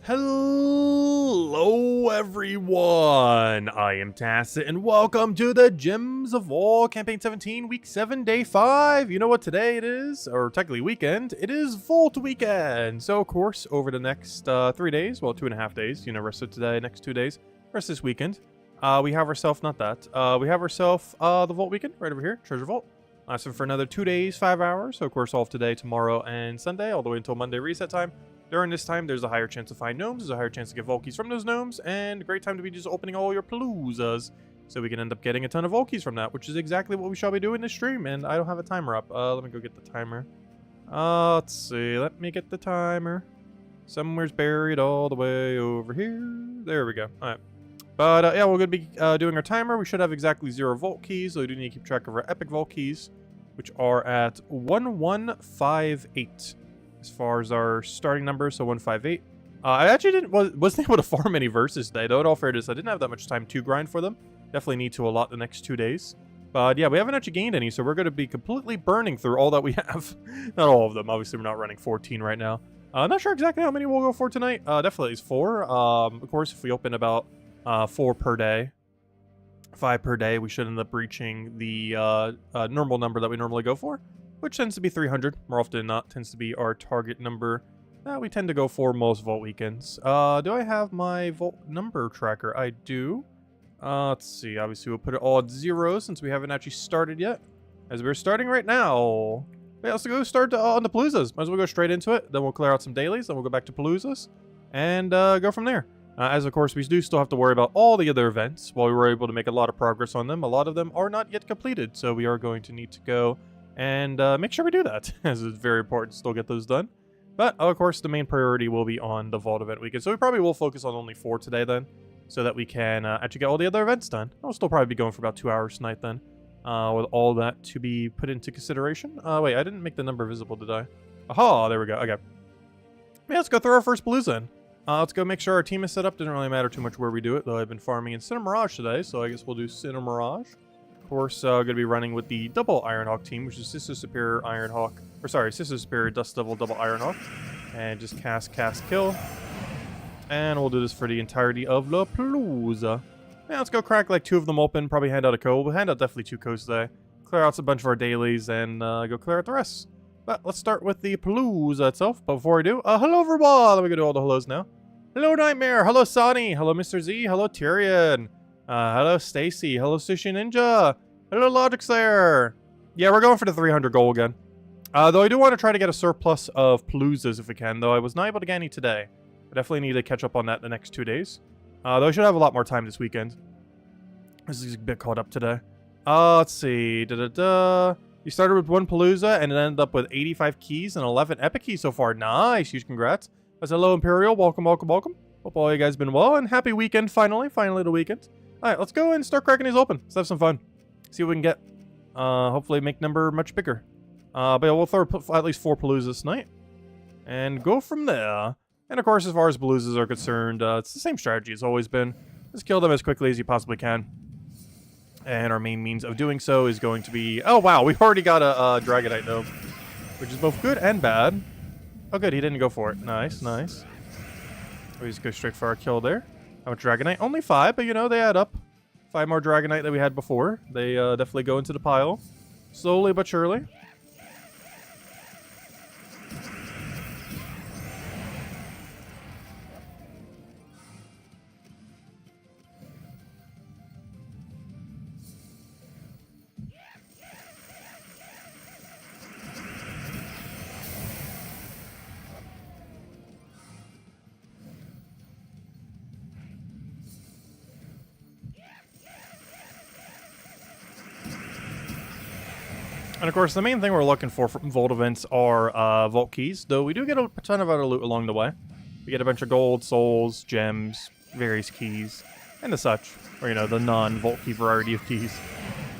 Hello everyone, I am Tacit and welcome to the Gems of War Campaign 17 Week 7 Day 5. You know what today it is? Or technically weekend. It is Vault Weekend. So of course over the next 3 days, well 2.5 days, rest of today, next 2 days, rest this weekend. We have ourselves, not that, we have ourselves the Vault Weekend right over here, Treasure Vault. Lasting for another 2 days, 5 hours. So of course off today, tomorrow, and Sunday, all the way until Monday reset time. During this time, there's a higher chance to find gnomes, there's a higher chance to get Volkies from those gnomes, and a great time to be just opening all your Paloozas. So we can end up getting a ton of Volkies from that, which is exactly what we shall be doing this stream, and I don't have a timer up. Let me go get the timer. Let's see, let me get the timer. Somewhere's buried all the way over here. There we go, alright. But yeah, we're going to be doing our timer. We should have exactly 0 Vault keys, so we do need to keep track of our epic Vault keys, which are at 1158. As far as our starting number, so 158. I actually wasn't able to farm any verses today, though. In all fairness, I didn't have that much time to grind for them. Definitely need to a lot the next 2 days. But yeah, we haven't actually gained any, so we're going to be completely burning through all that we have. Not all of them. Obviously, we're not running 14 right now. Not sure exactly how many we'll go for tonight. Definitely at least 4. Of course, if we open about 4 per day, 5 per day, we should end up reaching the normal number that we normally go for, which tends to be 300, more often than not, tends to be our target number that we tend to go for most Vault weekends. Do I have my Vault number tracker? I do. Let's see, obviously we'll put it all at 0 since we haven't actually started yet, as we're starting right now. Yeah, let's go start on the Paloozas. Might as well go straight into it, then we'll clear out some dailies, then we'll go back to Paloozas, and go from there. As of course, we do still have to worry about all the other events. While we were able to make a lot of progress on them, a lot of them are not yet completed, so we are going to need to go and make sure we do that, as it's very important to still get those done. But, of course, the main priority will be on the Vault event weekend. So we probably will focus on only 4 today, then, so that we can actually get all the other events done. I'll still probably be going for about 2 hours tonight, then, with all that to be put into consideration. Wait, I didn't make the number visible, did I? Aha, there we go. Okay. Yeah, let's go through our first Palooza in. Let's go make sure our team is set up. Doesn't really matter too much where we do it, though I've been farming in Sinnoh Mirage today, so I guess we'll do Sinnoh Mirage. Of course, going to be running with the double Ironhawk team, which is Sister Superior Ironhawk, or sorry, Sister Superior Dust Devil double Ironhawk, and just cast, kill, and we'll do this for the entirety of the Palooza. Yeah, let's go crack like 2 of them open, probably hand out a code. We'll hand out definitely 2 codes today, clear out a bunch of our dailies, and go clear out the rest. But let's start with the Palooza itself. But before we do, hello everyone! Let me go do all the hellos now. Hello Nightmare, hello Sonny, hello Mr. Z, hello Tyrion. Hello Stacy, hello Sushi Ninja, hello Logic Slayer. Yeah, we're going for the 300 goal again. Though I do want to try to get a surplus of Paloozas if we can, though I was not able to get any today. I definitely need to catch up on that the next 2 days. Though I should have a lot more time this weekend. This is a bit caught up today. Let's see. You started with 1 Palooza and it ended up with 85 keys and 11 epic keys so far. Nice, huge congrats. Hello Imperial, welcome, welcome, welcome. Hope all you guys been well and happy weekend finally the weekend. Alright, let's go and start cracking these open. Let's have some fun. See what we can get. Hopefully make number much bigger. But yeah, we'll throw at least 4 Paloozas tonight. And go from there. And of course, as far as Paloozas are concerned, it's the same strategy it's always been. Just kill them as quickly as you possibly can. And our main means of doing so is going to be... Oh wow, we've already got a Dragonite gnome, which is both good and bad. Oh good, he didn't go for it. Nice, nice. We just go straight for our kill there. How much Dragonite? Only 5, but they add up. 5 more Dragonite than we had before. They definitely go into the pile. Slowly but surely. And of course, the main thing we're looking for from Vault events are Vault keys, though we do get a ton of other loot along the way. We get a bunch of gold, souls, gems, various keys, and the such. Or, the non-Vault key variety of keys.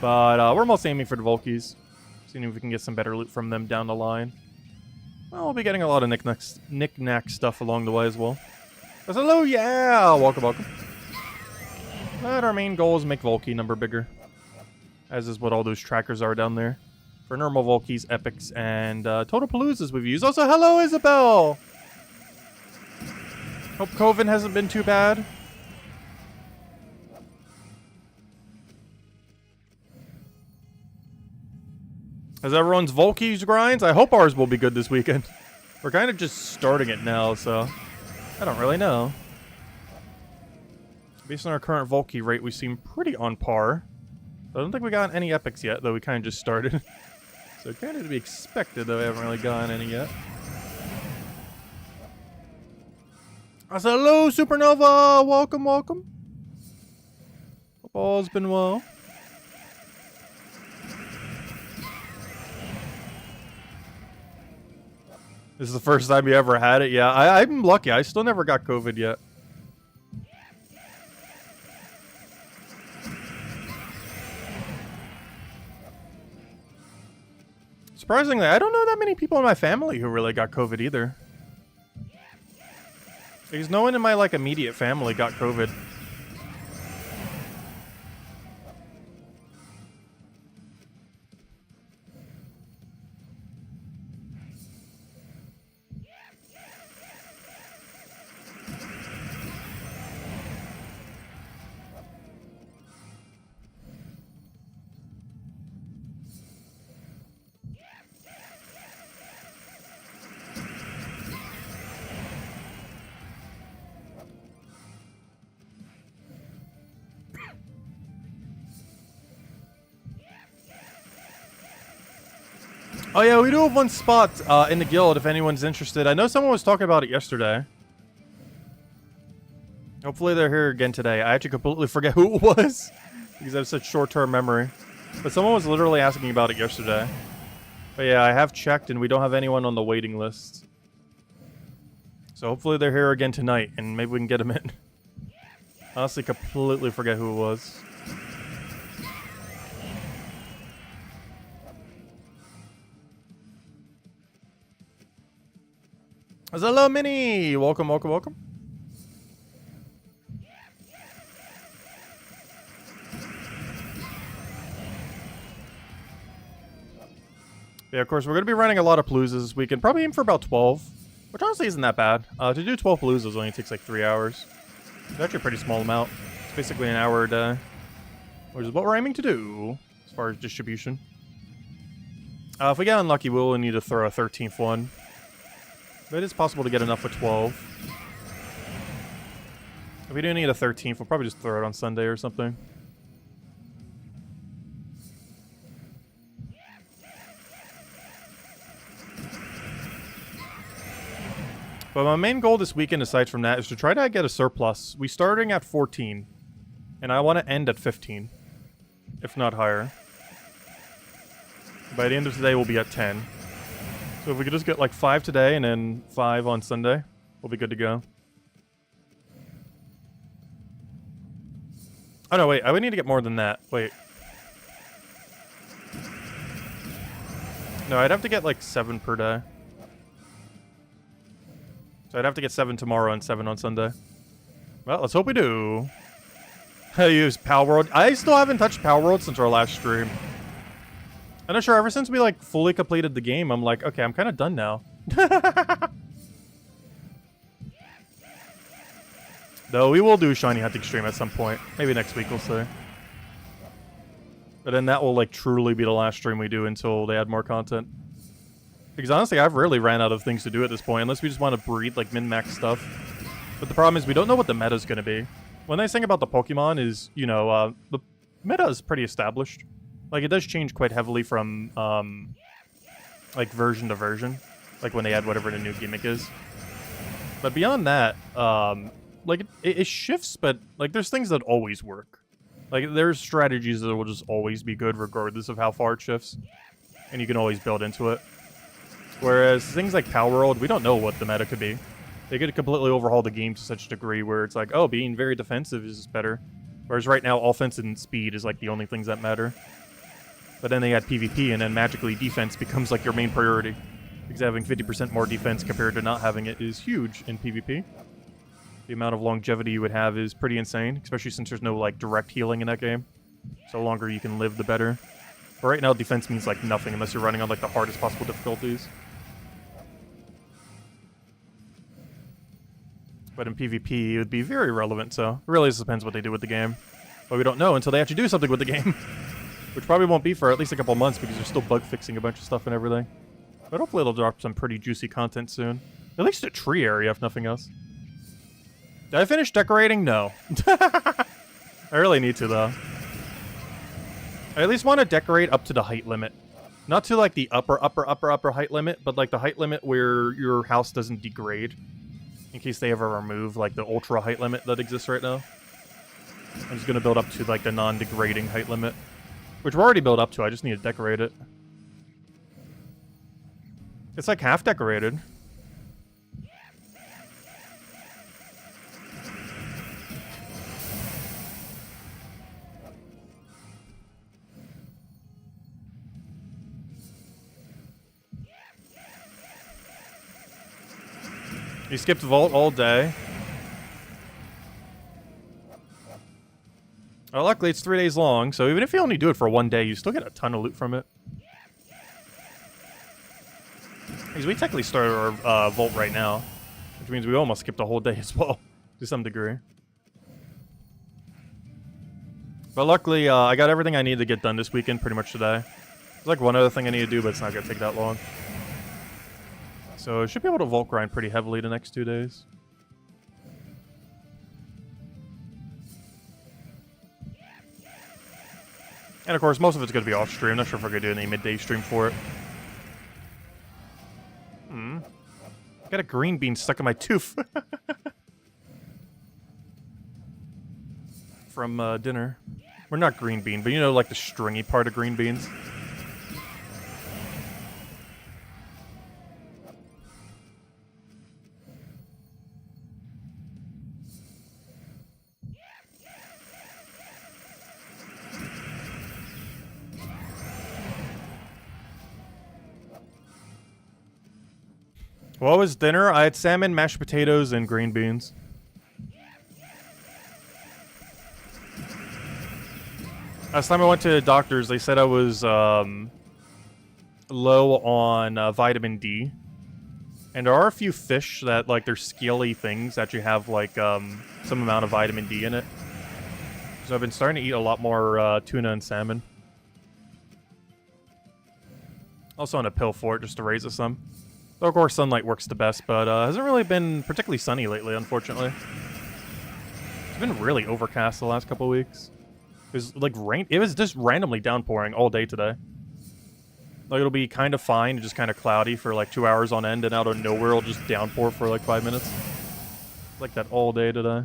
But we're mostly aiming for the Vault keys, seeing if we can get some better loot from them down the line. Well, we'll be getting a lot of knick-knack stuff along the way as well. But hello, yeah! Welcome, welcome. But our main goal is make Vault key number bigger, as is what all those trackers are down there. For normal Volkies, epics, and total Paloozas we've used. Also, hello, Isabel! Hope Coven hasn't been too bad. As everyone's Volkies grinds, I hope ours will be good this weekend. We're kind of just starting it now, so I don't really know. Based on our current Volky rate, we seem pretty on par. I don't think we got any epics yet, though we kind of just started. So kind of to be expected, though we haven't really gotten any yet. I said, hello, Supernova! Welcome, welcome. Hope all's been well. This is the first time you ever had it? Yeah, I'm lucky. I still never got COVID yet. Surprisingly, I don't know that many people in my family who really got COVID either. Because no one in my, like, immediate family got COVID. Oh yeah, we do have one spot in the guild if anyone's interested. I know someone was talking about it yesterday. Hopefully they're here again today. I actually completely forget who it was because I have such short-term memory. But someone was literally asking about it yesterday. But yeah, I have checked and we don't have anyone on the waiting list. So hopefully they're here again tonight and maybe we can get them in. Honestly, completely forget who it was. Hello, Minnie! Welcome, welcome, welcome. Yeah, of course, we're going to be running a lot of Paloozas this weekend. Probably aim for about 12, which honestly isn't that bad. To do 12 Paloozas only takes like 3 hours. It's actually a pretty small amount. It's basically an hour a day, which is what we're aiming to do as far as distribution. If we get unlucky, we'll need to throw a 13th one. But it is possible to get enough with 12. If we do need a 13th, we'll probably just throw it on Sunday or something. But my main goal this weekend, aside from that, is to try to get a surplus. We're starting at 14. And I want to end at 15. If not higher. By the end of today, we'll be at 10. So if we could just get like 5 today and then 5 on Sunday, we'll be good to go. Oh no, wait, I would need to get more than that. Wait. No, I'd have to get like 7 per day. So I'd have to get 7 tomorrow and 7 on Sunday. Well, let's hope we do. I use Palworld. I still haven't touched Palworld since our last stream. I'm not sure, ever since we, like, fully completed the game, I'm like, okay, I'm kind of done now. Though, we will do a shiny hunting stream at some point. Maybe next week, we'll say. But then that will, like, truly be the last stream we do until they add more content. Because honestly, I've really ran out of things to do at this point, unless we just want to breed, like, min-max stuff. But the problem is we don't know what the meta's going to be. One nice thing about the Pokemon is, you know, the meta is pretty established. Like, it does change quite heavily from, like, version to version. Like, when they add whatever the new gimmick is. But beyond that, like, it shifts, but, like, there's things that always work. Like, there's strategies that will just always be good regardless of how far it shifts. And you can always build into it. Whereas things like Palworld, we don't know what the meta could be. They could completely overhaul the game to such a degree where it's like, oh, being very defensive is better. Whereas right now, offense and speed is, like, the only things that matter. But then they add PvP, and then magically defense becomes like your main priority. Because having 50% more defense compared to not having it is huge in PvP. The amount of longevity you would have is pretty insane, especially since there's no like direct healing in that game. So the longer you can live, the better. But right now, defense means like nothing unless you're running on like the hardest possible difficulties. But in PvP, it would be very relevant, so it really just depends what they do with the game. But we don't know until they actually do something with the game. Which probably won't be for at least a couple months because they're still bug fixing a bunch of stuff and everything. But hopefully they'll drop some pretty juicy content soon. At least a tree area, if nothing else. Did I finish decorating? No. I really need to, though. I at least want to decorate up to the height limit. Not to, like, the upper height limit, but, like, the height limit where your house doesn't degrade. In case they ever remove, like, the ultra height limit that exists right now. I'm just going to build up to, like, the non-degrading height limit. Which we're already built up to, I just need to decorate it. It's, like, half decorated. You skipped Vault all day. Well, luckily it's 3 days long, so even if you only do it for 1 day, you still get a ton of loot from it. Because we technically started our Vault right now, which means we almost skipped a whole day as well, to some degree. But luckily, I got everything I need to get done this weekend pretty much today. There's like one other thing I need to do, but it's not going to take that long. So I should be able to Vault grind pretty heavily the next 2 days. And of course, most of it's going to be off stream. Not sure if we're going to do any midday stream for it. Got a green bean stuck in my tooth. From dinner. We're not green bean, but you know, like the stringy part of green beans. What was dinner? I had salmon, mashed potatoes, and green beans. Last time I went to the doctors, they said I was low on vitamin D. And there are a few fish that, like, they're scaly things that you have, like, some amount of vitamin D in it. So I've been starting to eat a lot more tuna and salmon. Also on a pill for it, just to raise it some. Though, of course, sunlight works the best, but hasn't really been particularly sunny lately, unfortunately. It's been really overcast the last couple of weeks. It was, like, rain. It was just randomly downpouring all day today. Like, it'll be kind of fine, just kind of cloudy for, like, 2 hours on end, and out of nowhere it'll just downpour for, like, 5 minutes. Like that all day today.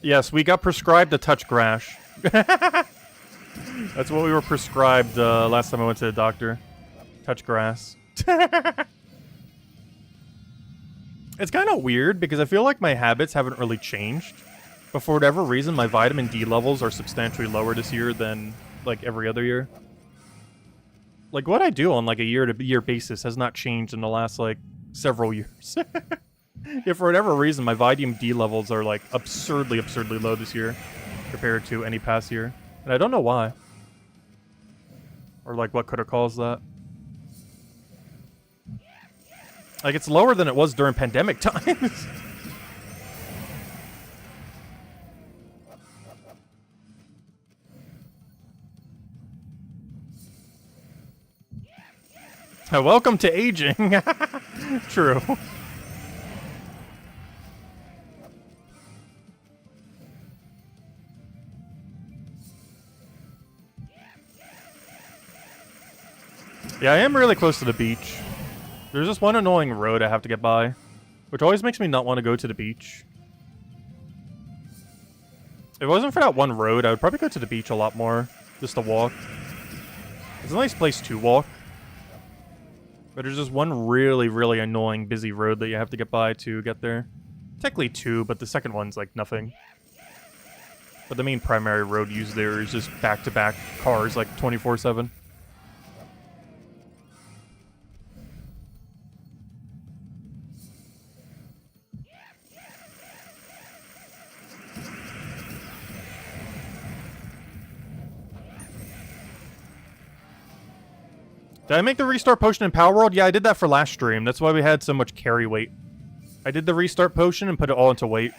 Yes, we got prescribed a touch grass. That's what we were prescribed last time I went to the doctor. Touch grass. It's kind of weird because I feel like my habits haven't really changed. But for whatever reason, my vitamin D levels are substantially lower this year than, like, every other year. Like, what I do on, like, a year-to-year basis has not changed in the last, like, several years. If for whatever reason, my vitamin D levels are, like, absurdly low this year compared to any past year. And I don't know why. Or, like, what could have caused that. Like, it's lower than it was during pandemic times. Welcome to aging. True. Yeah, I am really close to the beach. There's just one annoying road I have to get by, which always makes me not want to go to the beach. If it wasn't for that one road, I would probably go to the beach a lot more, just to walk. It's a nice place to walk. But there's just one really annoying busy road that you have to get by to get there. Technically two, but the second one's like nothing. But the main primary road used there is just back-to-back cars like 24/7. Did I make the restart potion in Power World? Yeah, I did that for last stream. That's why we had so much carry weight. I did the restart potion and put it all into weight.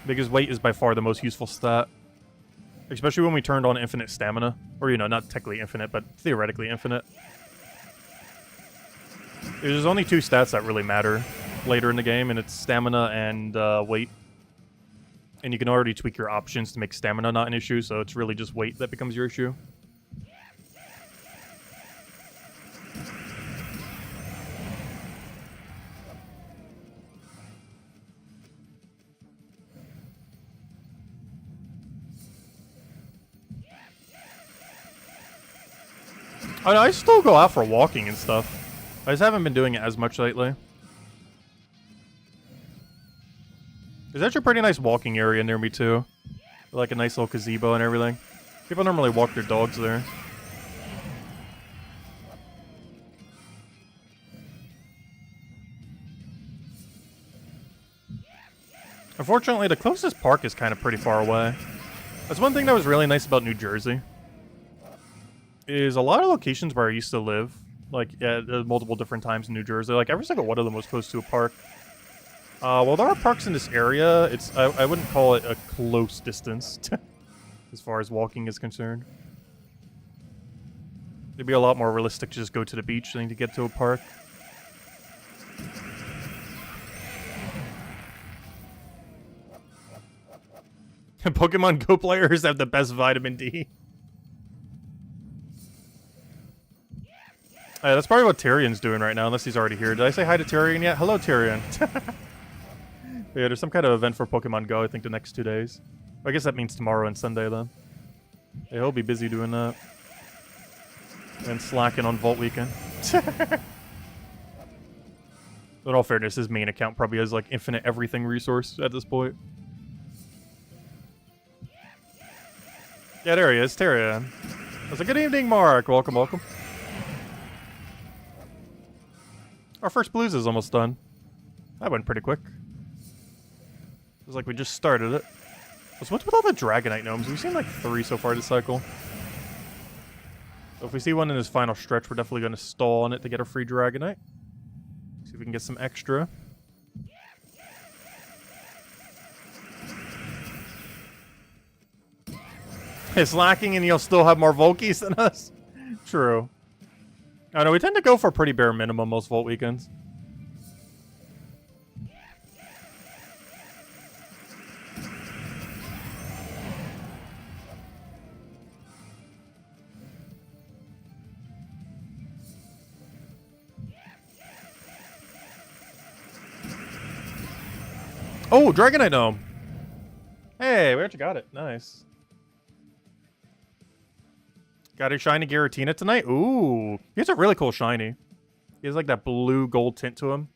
Because weight is by far the most useful stat. Especially when we turned on infinite stamina. Or, you know, not technically infinite, but theoretically infinite. There's only two stats that really matter later in the game, and it's stamina and weight. And you can already tweak your options to make stamina not an issue, so it's really just weight that becomes your issue. I still go out for walking and stuff. I just haven't been doing it as much lately. There's actually a pretty nice walking area near me, too. Like a nice little gazebo and everything. People normally walk their dogs there. Unfortunately, the closest park is kind of pretty far away. That's one thing that was really nice about New Jersey. Is a lot of locations where I used to live, like at multiple different times in New Jersey, like every single one of them was close to a park. Well, there are parks in this area. I wouldn't call it a close distance as far as walking is concerned. It'd be a lot more realistic to just go to the beach than to get to a park. Pokemon Go players have the best vitamin D. That's probably what Tyrion's doing right now, unless he's already here. Did I say hi to Tyrion yet? Hello, Tyrion. Yeah, there's some kind of event for Pokemon Go, I think, the next 2 days. I guess that means tomorrow and Sunday, then. Yeah, he'll be busy doing that. And slacking on Vault Weekend. In all fairness, his main account probably has, like, infinite everything resource at this point. Yeah, there he is, Tyrion. I was like, good evening, Mark. Welcome, welcome. Our first Palooza is almost done. That went pretty quick. It was like we just started it. What's with all the Dragonite gnomes? We've seen like 3 so far this cycle. So if we see one in his final stretch, we're definitely going to stall on it to get a free Dragonite. See if we can get some extra. It's lacking and you'll still have more Volkies than us? True. I know, we tend to go for pretty bare minimum most Vault weekends. Oh, Dragonite Gnome! Hey, we actually got it. Nice. Got a shiny Giratina tonight? Ooh. He has a really cool shiny. He has like that blue gold tint to him.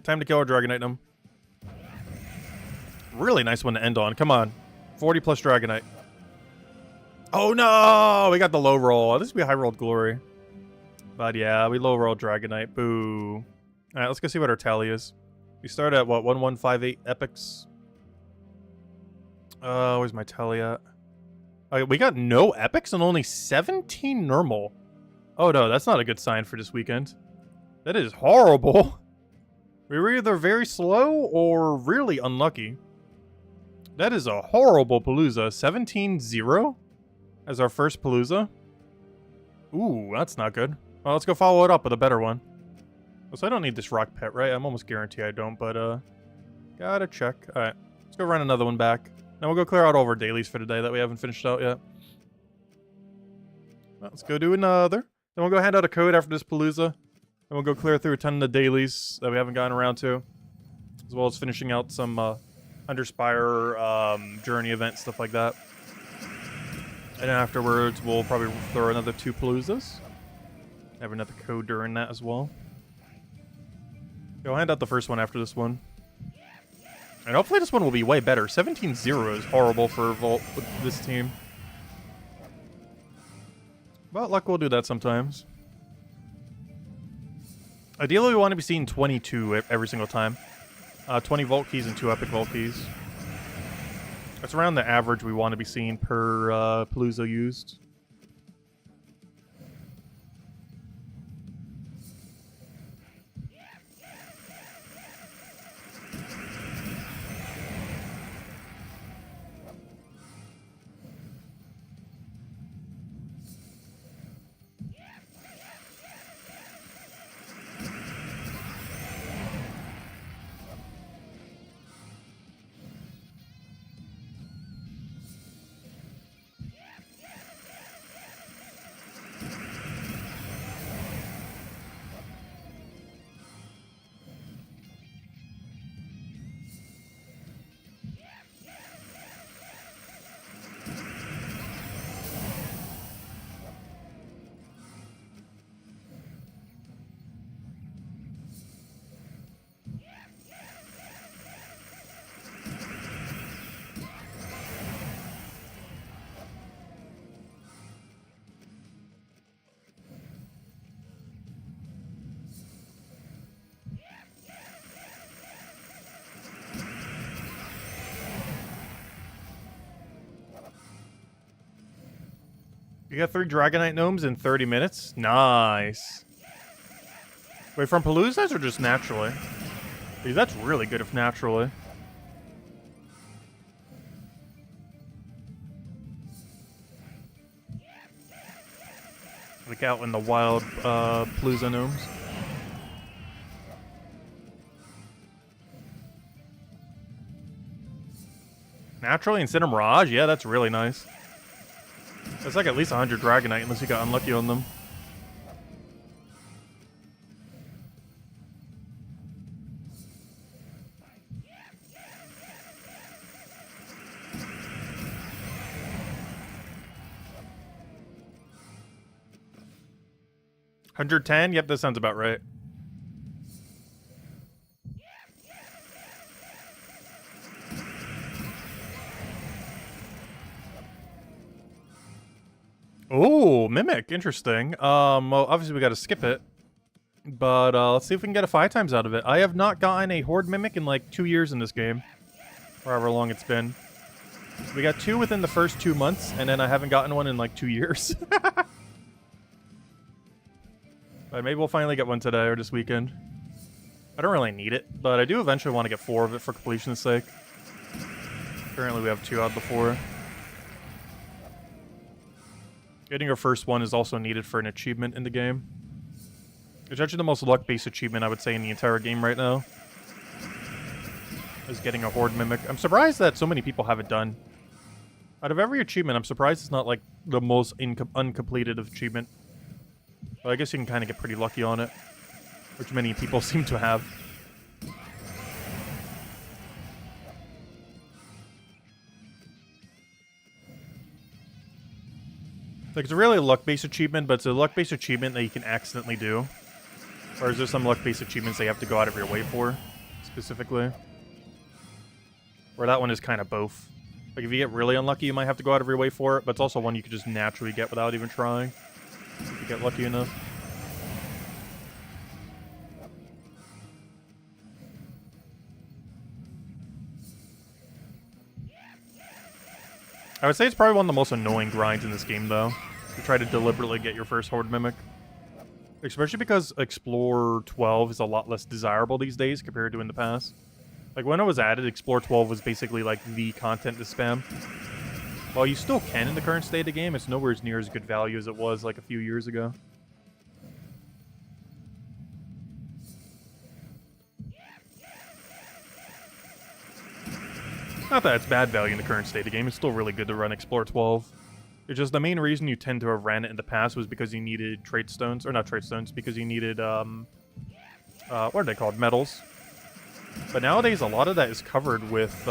Time to kill our Dragonite Gnome. Really nice one to end on. Come on. 40 plus Dragonite. Oh no! We got the low roll. This would be a high rolled glory. But yeah, we low rolled Dragonite. Boo. Alright, let's go see what our tally is. We start at what, 1158 epics? Where's my tally at? We got no epics and only 17 normal. Oh no, that's not a good sign for this weekend. That is horrible. We were either very slow or really unlucky. That is a horrible Palooza. 17-0 as our first Palooza. Ooh, that's not good. Well, let's go follow it up with a better one. So I don't need this rock pet, right? I'm almost guaranteed I don't, but gotta check. Alright, let's go run another one back. Then we'll go clear out all of our dailies for today that we haven't finished out yet. Well, let's go do another. Then we'll go hand out a code after this Palooza. And we'll go clear through a ton of the dailies that we haven't gotten around to. As well as finishing out some Underspire journey events, stuff like that. And afterwards, we'll probably throw another 2 Paloozas. Have another code during that as well. I'll hand out the first one after this one. And hopefully this one will be way better. 17-0 is horrible for Vault with this team. But luck will do that sometimes. Ideally, we want to be seeing 22 every single time. 20 Vault Keys and 2 Epic Vault Keys. That's around the average we want to be seeing per Palooza used. You got 3 Dragonite Gnomes in 30 minutes? Nice. Wait, from Paloozas or just naturally? Dude, that's really good if naturally. Like out in the wild Palooza Gnomes. Naturally and Cinder Mirage? Yeah, that's really nice. That's like at least 100 Dragonite unless you got unlucky on them. $110? Yep, that sounds about right. Oh, Mimic. Interesting. Well, obviously we gotta skip it. But, let's see if we can get a 5 times out of it. I have not gotten a Horde Mimic in, like, 2 years in this game. Or however long it's been. We got 2 within the first 2 months, and then I haven't gotten one in, like, 2 years. But maybe we'll finally get one today or this weekend. I don't really need it, but I do eventually want to get 4 of it for completion's sake. Currently we have 2 out of the 4. Getting your first one is also needed for an achievement in the game. It's actually the most luck-based achievement I would say in the entire game right now. Is getting a Horde Mimic. I'm surprised that so many people have it done. Out of every achievement, I'm surprised it's not like the most uncompleted achievement. But I guess you can kind of get pretty lucky on it. Which many people seem to have. Like, it's a really luck-based achievement, but it's a luck-based achievement that you can accidentally do. Whereas there's some luck-based achievements that you have to go out of your way for, specifically. Where that one is kind of both. Like, if you get really unlucky, you might have to go out of your way for it, but it's also one you could just naturally get without even trying. If you get lucky enough. I would say it's probably one of the most annoying grinds in this game, though. To try to deliberately get your first Horde Mimic. Especially because Explore 12 is a lot less desirable these days compared to in the past. Like, when it was added, Explore 12 was basically, like, the content to spam. While you still can in the current state of the game, it's nowhere near as good value as it was, like, a few years ago. Not that it's bad value in the current state of the game, it's still really good to run Explore 12. It's just the main reason you tend to have ran it in the past was because you needed trait stones, or not trait stones, because you needed, what are they called? Metals. But nowadays, a lot of that is covered with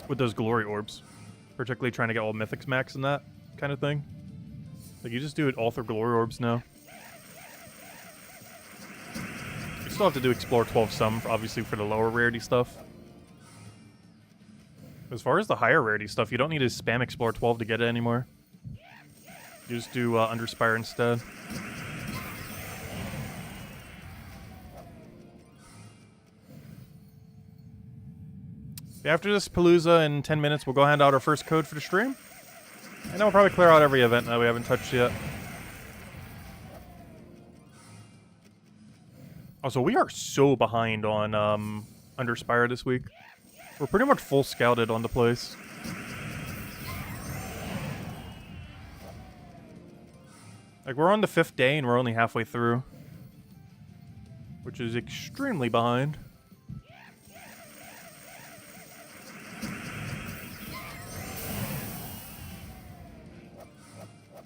those glory orbs. Particularly trying to get all mythics max and that kind of thing. Like, you just do it all through glory orbs now. You still have to do Explore 12 some, obviously, for the lower rarity stuff. As far as the higher rarity stuff, you don't need to spam Explore 12 to get it anymore. You just do Underspire instead. After this Palooza in 10 minutes, we'll go hand out our first code for the stream. And then we'll probably clear out every event that we haven't touched yet. Also, we are so behind on Underspire this week. We're pretty much full scouted on the place. Like, we're on the 5th day and we're only halfway through. Which is extremely behind.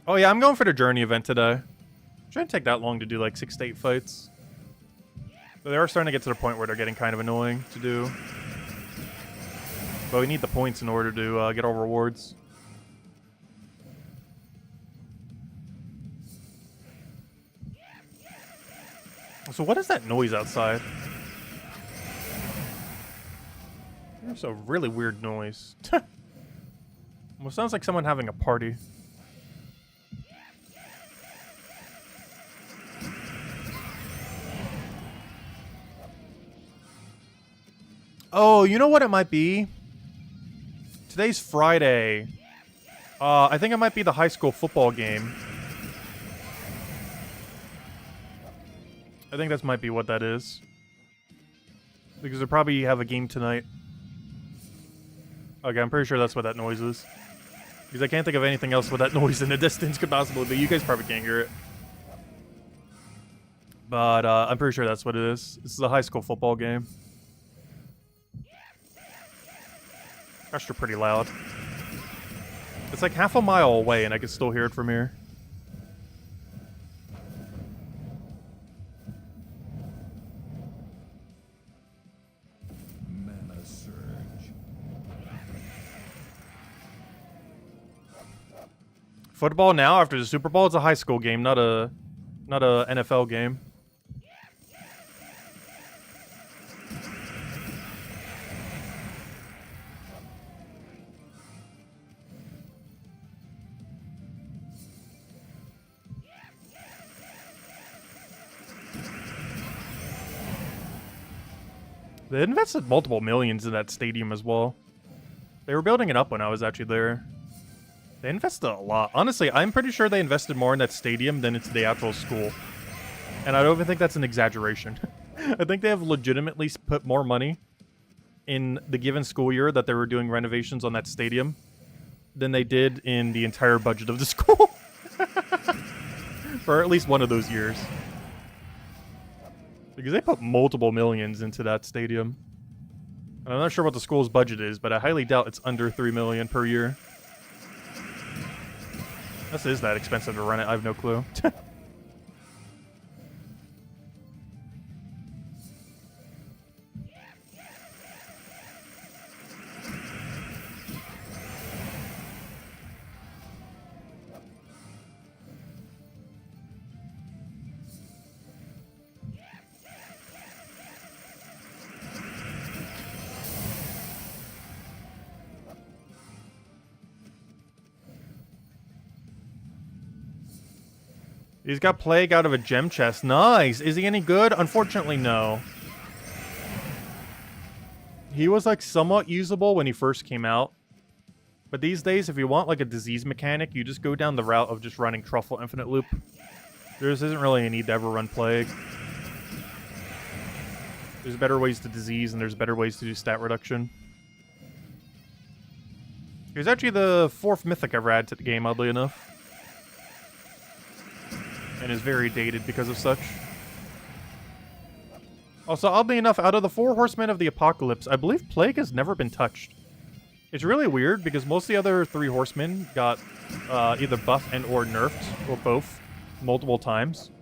Oh yeah, I'm going for the Journey event today. Shouldn't take that long to do like 6 to 8 fights. But they are starting to get to the point where they're getting kind of annoying to do. But we need the points in order to get all rewards. So what is that noise outside? It's a really weird noise. Almost sounds like someone having a party. Oh, you know what it might be? Today's Friday. I think it might be the high school football game. I think that might be what that is. Because they probably have a game tonight. Okay, I'm pretty sure that's what that noise is. Because I can't think of anything else what that noise in the distance could possibly be. You guys probably can't hear it. But I'm pretty sure that's what it is. This is a high school football game. Gosh, they're pretty loud. It's like half a mile away and I can still hear it from here. Mana surge. Football now after the Super Bowl? It's a high school game, not a NFL game. They invested multiple millions in that stadium as well. They were building it up when I was actually there. They invested a lot. Honestly, I'm pretty sure they invested more in that stadium than into the actual school. And I don't even think that's an exaggeration. I think they have legitimately put more money in the given school year that they were doing renovations on that stadium than they did in the entire budget of the school. For at least one of those years. Because they put multiple millions into that stadium. And I'm not sure what the school's budget is, but I highly doubt it's under $3 million per year. This is that expensive to run it, I have no clue. He's got Plague out of a gem chest. Nice! Is he any good? Unfortunately, no. He was, like, somewhat usable when he first came out. But these days, if you want, like, a disease mechanic, you just go down the route of just running Truffle Infinite Loop. There isn't really a need to ever run Plague. There's better ways to disease, and there's better ways to do stat reduction. He was actually the 4th mythic I've added to the game, oddly enough. And is very dated because of such. Also, oddly enough, out of the 4 Horsemen of the Apocalypse, I believe Plague has never been touched. It's really weird because most of the other 3 Horsemen got either buffed and or nerfed, or both, multiple times.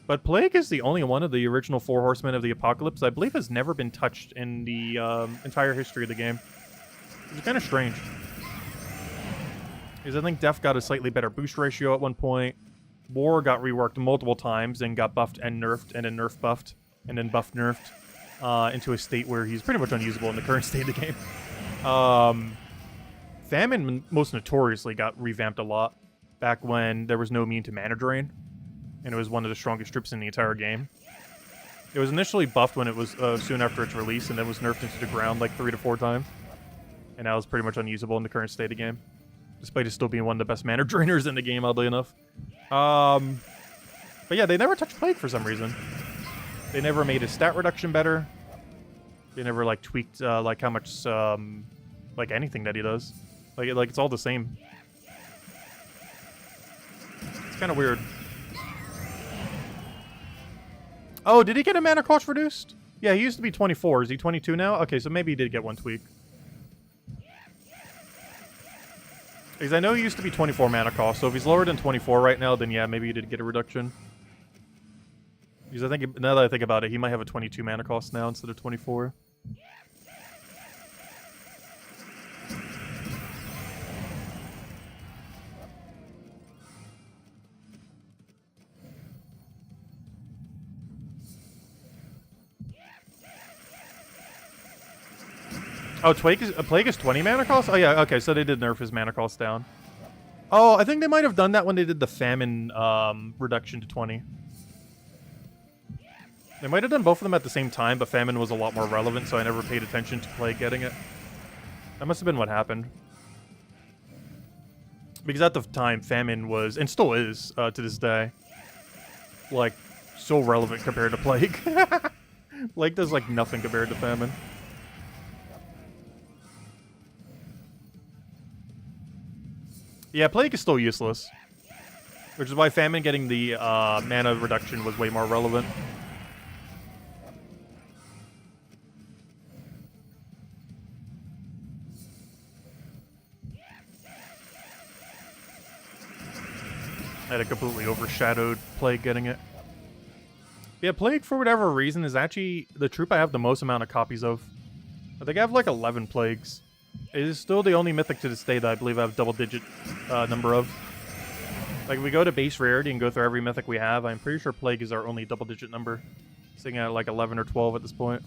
But Plague is the only one of the original 4 Horsemen of the Apocalypse I believe has never been touched in the entire history of the game. It's kind of strange. Because I think Def got a slightly better boost ratio at one point. War got reworked multiple times and got buffed and nerfed and then nerf buffed and then buff nerfed into a state where he's pretty much unusable in the current state of the game. Famine most notoriously got revamped a lot back when there was no immune to mana drain and it was one of the strongest strips in the entire game. It was initially buffed when it was soon after its release, and then was nerfed into the ground like 3 to 4 times. And now it's pretty much unusable in the current state of game. Despite it still being one of the best mana drainers in the game, oddly enough. But yeah, they never touched Plague for some reason. They never made his stat reduction better. They never, like, tweaked, like, how much, like, anything that he does. Like it's all the same. It's kind of weird. Oh, did he get a mana cost reduced? Yeah, he used to be 24. Is he 22 now? Okay, so maybe he did get one tweak. Because I know he used to be 24 mana cost, so if he's lower than 24 right now, then yeah, maybe he did get a reduction. Because I think, now that I think about it, he might have a 22 mana cost now instead of 24. Oh, Plague is 20 mana cost? Oh yeah, okay, so they did nerf his mana cost down. Oh, I think they might have done that when they did the Famine reduction to 20. They might have done both of them at the same time, but Famine was a lot more relevant, so I never paid attention to Plague getting it. That must have been what happened. Because at the time, Famine was, and still is, to this day, like, so relevant compared to Plague. Plague does, like, nothing compared to Famine. Yeah, Plague is still useless. Which is why Famine getting the mana reduction was way more relevant. I had a completely overshadowed Plague getting it. Yeah, Plague, for whatever reason, is actually the troop I have the most amount of copies of. I think I have like 11 Plagues. It is still the only mythic to this day that I believe I have double-digit number of. Like, if we go to base rarity and go through every mythic we have, I'm pretty sure Plague is our only double-digit number. Sitting at like 11 or 12 at this point.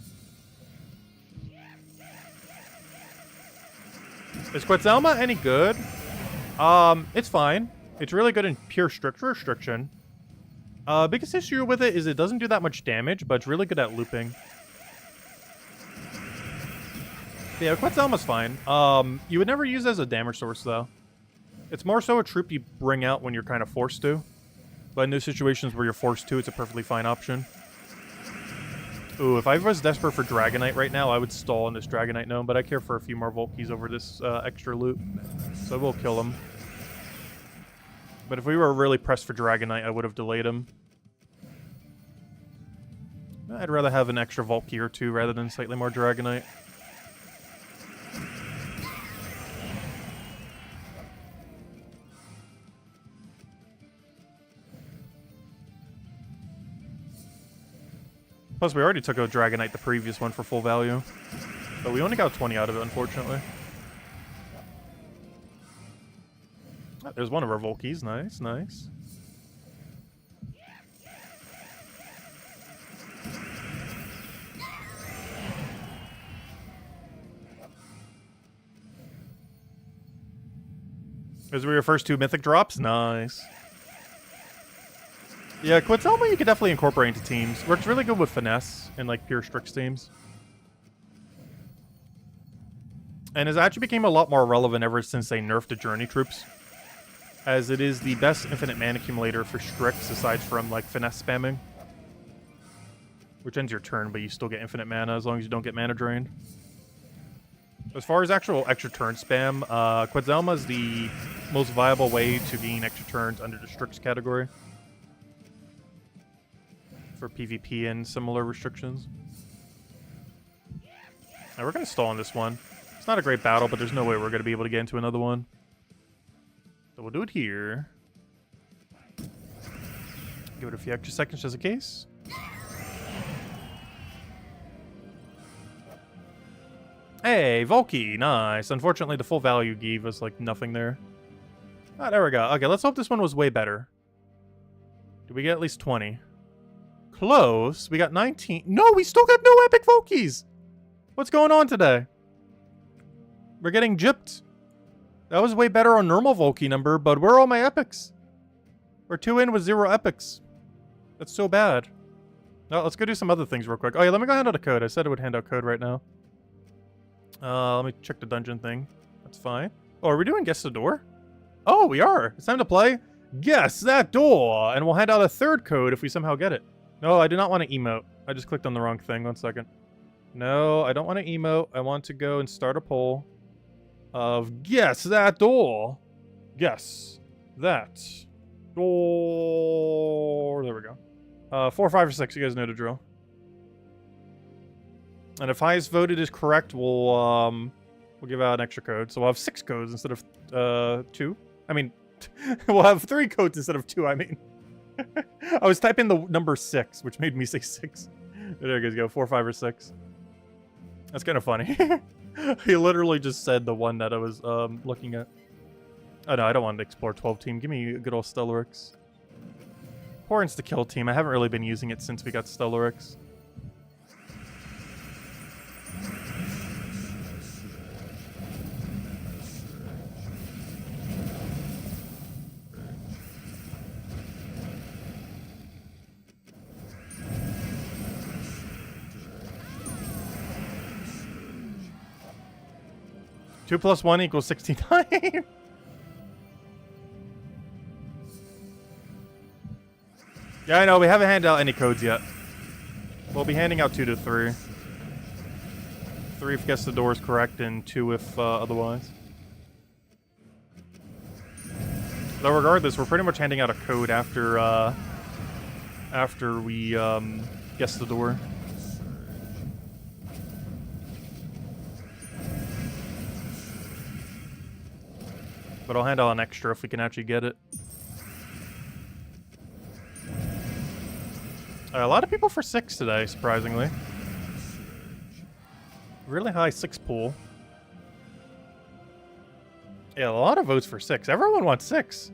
Is Quetzalma any good? It's fine. It's really good in pure strict restriction. Biggest issue with it is it doesn't do that much damage, but it's really good at looping. Yeah, Quetzalma's fine. You would never use it as a damage source, though. It's more so a troop you bring out when you're kind of forced to. But in those situations where you're forced to, it's a perfectly fine option. Ooh, if I was desperate for Dragonite right now, I would stall on this Dragonite gnome, but I care for a few more Volkeys over this extra loot. So I will kill him. But if we were really pressed for Dragonite, I would have delayed him. I'd rather have an extra Volkey or two rather than slightly more Dragonite. Plus, we already took out Dragonite the previous one for full value. But we only got 20 out of it, unfortunately. Oh, there's one of our Volkeys. Nice, nice. Those were your first 2 mythic drops? Nice. Yeah, Quetzalma you could definitely incorporate into teams. Works really good with Finesse and like pure Strix teams. And has actually became a lot more relevant ever since they nerfed the Journey troops. As it is the best infinite mana accumulator for Strix aside from like Finesse spamming. Which ends your turn, but you still get infinite mana as long as you don't get mana drained. As far as actual extra turn spam, Quetzalma is the most viable way to gain extra turns under the Strix category. For PvP and similar restrictions. Now we're going to stall on this one. It's not a great battle, but there's no way we're going to be able to get into another one. So we'll do it here. Give it a few extra seconds just in case. Hey, Volkey, nice. Unfortunately, the full value gave us like nothing there. Ah, there we go. Okay, let's hope this one was way better. Did we get at least 20? Close. We got 19. No, we still got no epic Volkeys. What's going on today? We're getting gypped. That was way better on normal Volkey number, but where are all my epics? We're 2 in with 0 epics. That's so bad. No, let's go do some other things real quick. Oh yeah, let me go hand out a code. I said I would hand out code right now. Let me check the dungeon thing. That's fine. Oh, are we doing guess the door? Oh, we are. It's time to play Guess That Door, and we'll hand out a third code if we somehow get it. No, I do not want to emote. I just clicked on the wrong thing. 1 second. No, I don't want to emote. I want to go and start a poll of Guess That Door. Guess that door. There we go. 4, 5, or 6. You guys know the drill. And if highest voted is correct, we'll give out an extra code. So we'll have 6 codes instead of 2. I mean, we'll have 3 codes instead of 2. I mean, I was typing the number 6, which made me say 6. There you guys go. 4, 5, or 6. That's kind of funny. He literally just said the one that I was looking at. Oh no, I don't want to explore 12 team. Give me a good old Stellarix. Poor insta-kill team. I haven't really been using it since we got Stellarix. Two plus 1 equals 69. Yeah, I know. We haven't handed out any codes yet. We'll be handing out 2 to 3. 3 if guess the door is correct, and 2 if otherwise. Though regardless, we're pretty much handing out a code after we guess the door. But I'll hand out an extra if we can actually get it. A lot of people for 6 today, surprisingly. Really high 6 pool. Yeah, a lot of votes for 6. Everyone wants 6.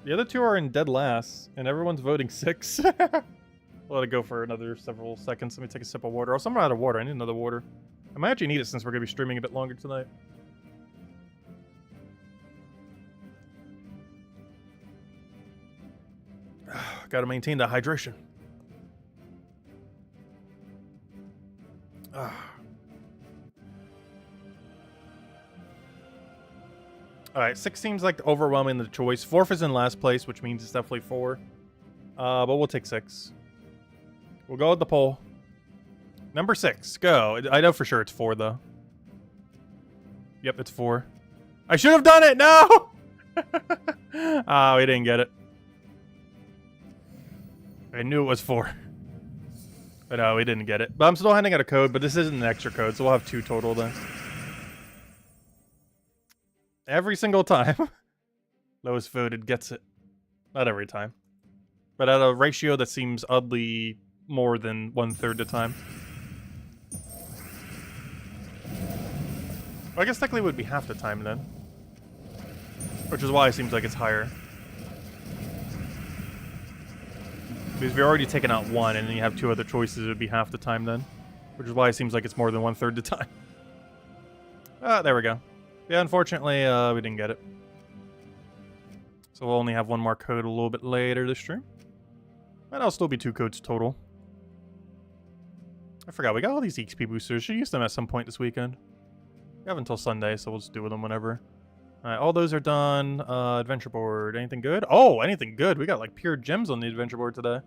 The other 2 are in dead last, and everyone's voting 6. We'll let it go for another several seconds. Let me take a sip of water. Also, I'm out of water. I need another water. I might actually need it since we're going to be streaming a bit longer tonight. Gotta maintain that hydration. Alright, 6 seems like overwhelming the choice. 4th is in last place, which means it's definitely 4. But we'll take 6. We'll go with the poll. Number 6, go. I know for sure it's 4, though. Yep, it's 4. I should have done it! No! Ah, we didn't get it. I knew it was 4. But no, we didn't get it. But I'm still handing out a code, but this isn't an extra code, so we'll have 2 total then. Every single time. Lowest voted gets it. Not every time. But at a ratio that seems oddly more than 1/3 the time. Well, I guess technically it would be half the time then. Which is why it seems like it's higher. Because we've already taken out 1, and then you have 2 other choices, it would be half the time then. Which is why it seems like it's more than 1/3 the time. Ah, there we go. Yeah, unfortunately, we didn't get it. So we'll only have 1 more code a little bit later this stream. And I'll still be 2 codes total. I forgot, we got all these XP boosters. Should use them at some point this weekend. We have until Sunday, so we'll just do with them whenever. Alright, all those are done. Adventure board. Anything good? Oh, anything good. We got like pure gems on the adventure board today.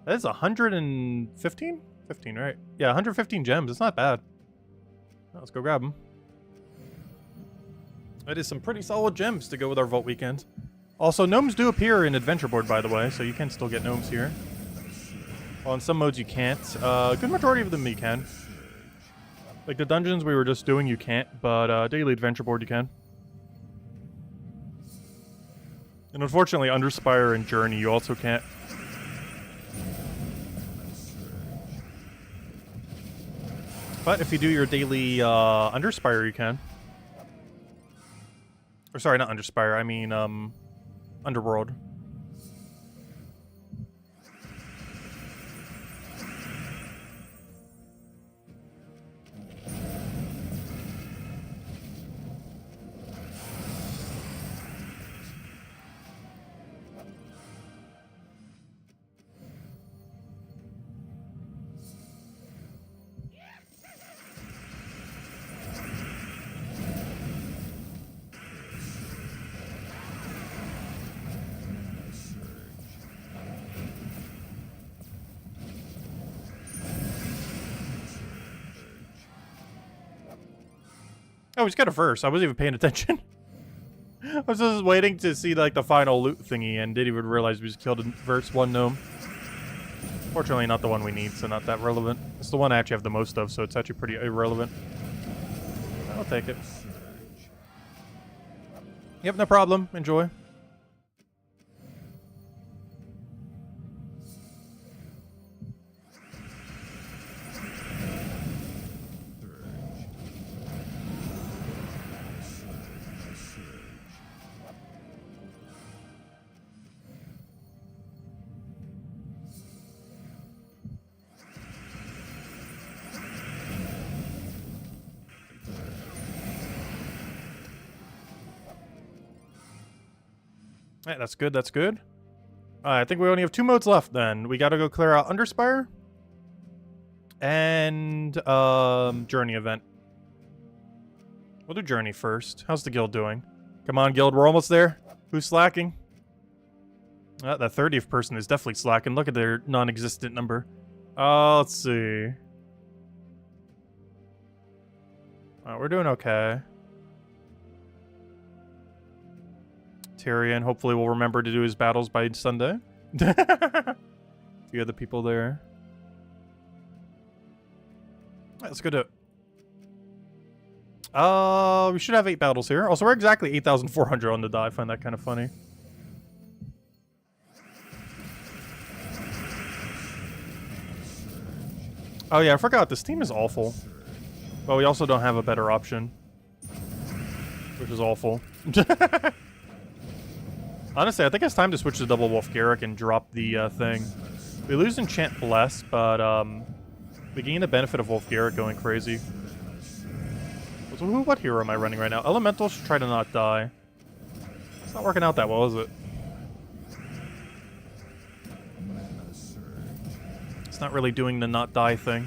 That is 115? 15, right? Yeah, 115 gems. It's not bad. Let's go grab them. That is some pretty solid gems to go with our Vault weekend. Also, gnomes do appear in adventure board, by the way, so you can still get gnomes here. Well, in some modes you can't. A good majority of them you can. Like the dungeons we were just doing, you can't, but daily adventure board you can. And unfortunately, Underspire and Journey you also can't. But if you do your daily Underspire, you can. Or sorry, not Underspire, I mean Underworld. Oh, he's got a verse. I wasn't even paying attention. I was just waiting to see like the final loot thingy and didn't even realize we just killed a verse 1 gnome. Fortunately, not the one we need, so not that relevant. It's the one I actually have the most of, so it's actually pretty irrelevant. I'll take it. Yep, no problem. Enjoy. Alright, that's good, that's good. I think we only have 2 modes left then. We gotta go clear out Underspire. And, Journey event. We'll do Journey first. How's the guild doing? Come on, guild, we're almost there. Who's slacking? That 30th person is definitely slacking. Look at their non-existent number. Let's see. We're doing okay. Tyrion hopefully will remember to do his battles by Sunday. A few other people there. Alright, let's go do it. We should have 8 battles here. Also, we're exactly 8,400 on the die. I find that kind of funny. Oh yeah, I forgot. This team is awful. But we also don't have a better option. Which is awful. Honestly, I think it's time to switch to double Wolf Garrick and drop the thing. We lose Enchant Bless, but we gain the benefit of Wolf Garrick going crazy. So what hero am I running right now? Elemental should try to not die. It's not working out that well, is it? It's not really doing the not die thing.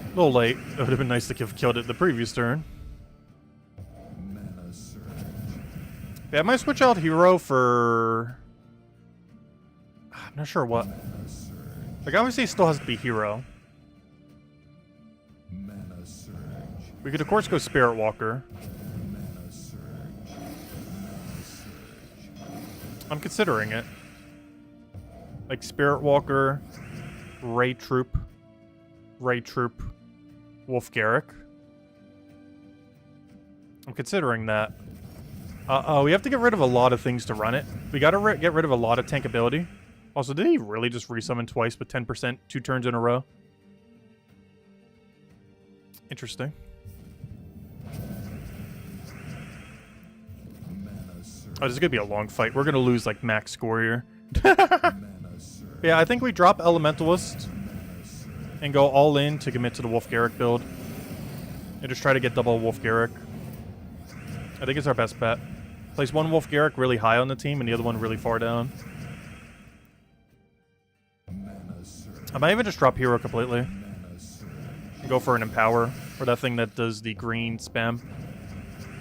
A little late. It would have been nice to have killed it the previous turn. Yeah, I might switch out hero for... I'm not sure what. Like, obviously it still has to be hero. We could, of course, go Spirit Walker. I'm considering it. Like, Spirit Walker, Ray Troop, Wolf Garrick. I'm considering that. We have to get rid of a lot of things to run it. We gotta get rid of a lot of tank ability. Also, did he really just resummon twice with 10% 2 turns in a row? Interesting. Oh, this is gonna be a long fight. We're gonna lose, like, max score here. Yeah, I think we drop Elementalist and go all in to commit to the Wolf Garrick build. And just try to get double Wolf Garrick. I think it's our best bet. Place one Wolf Garrick really high on the team and the other one really far down. I might even just drop hero completely. And go for an Empower, or that thing that does the green spam.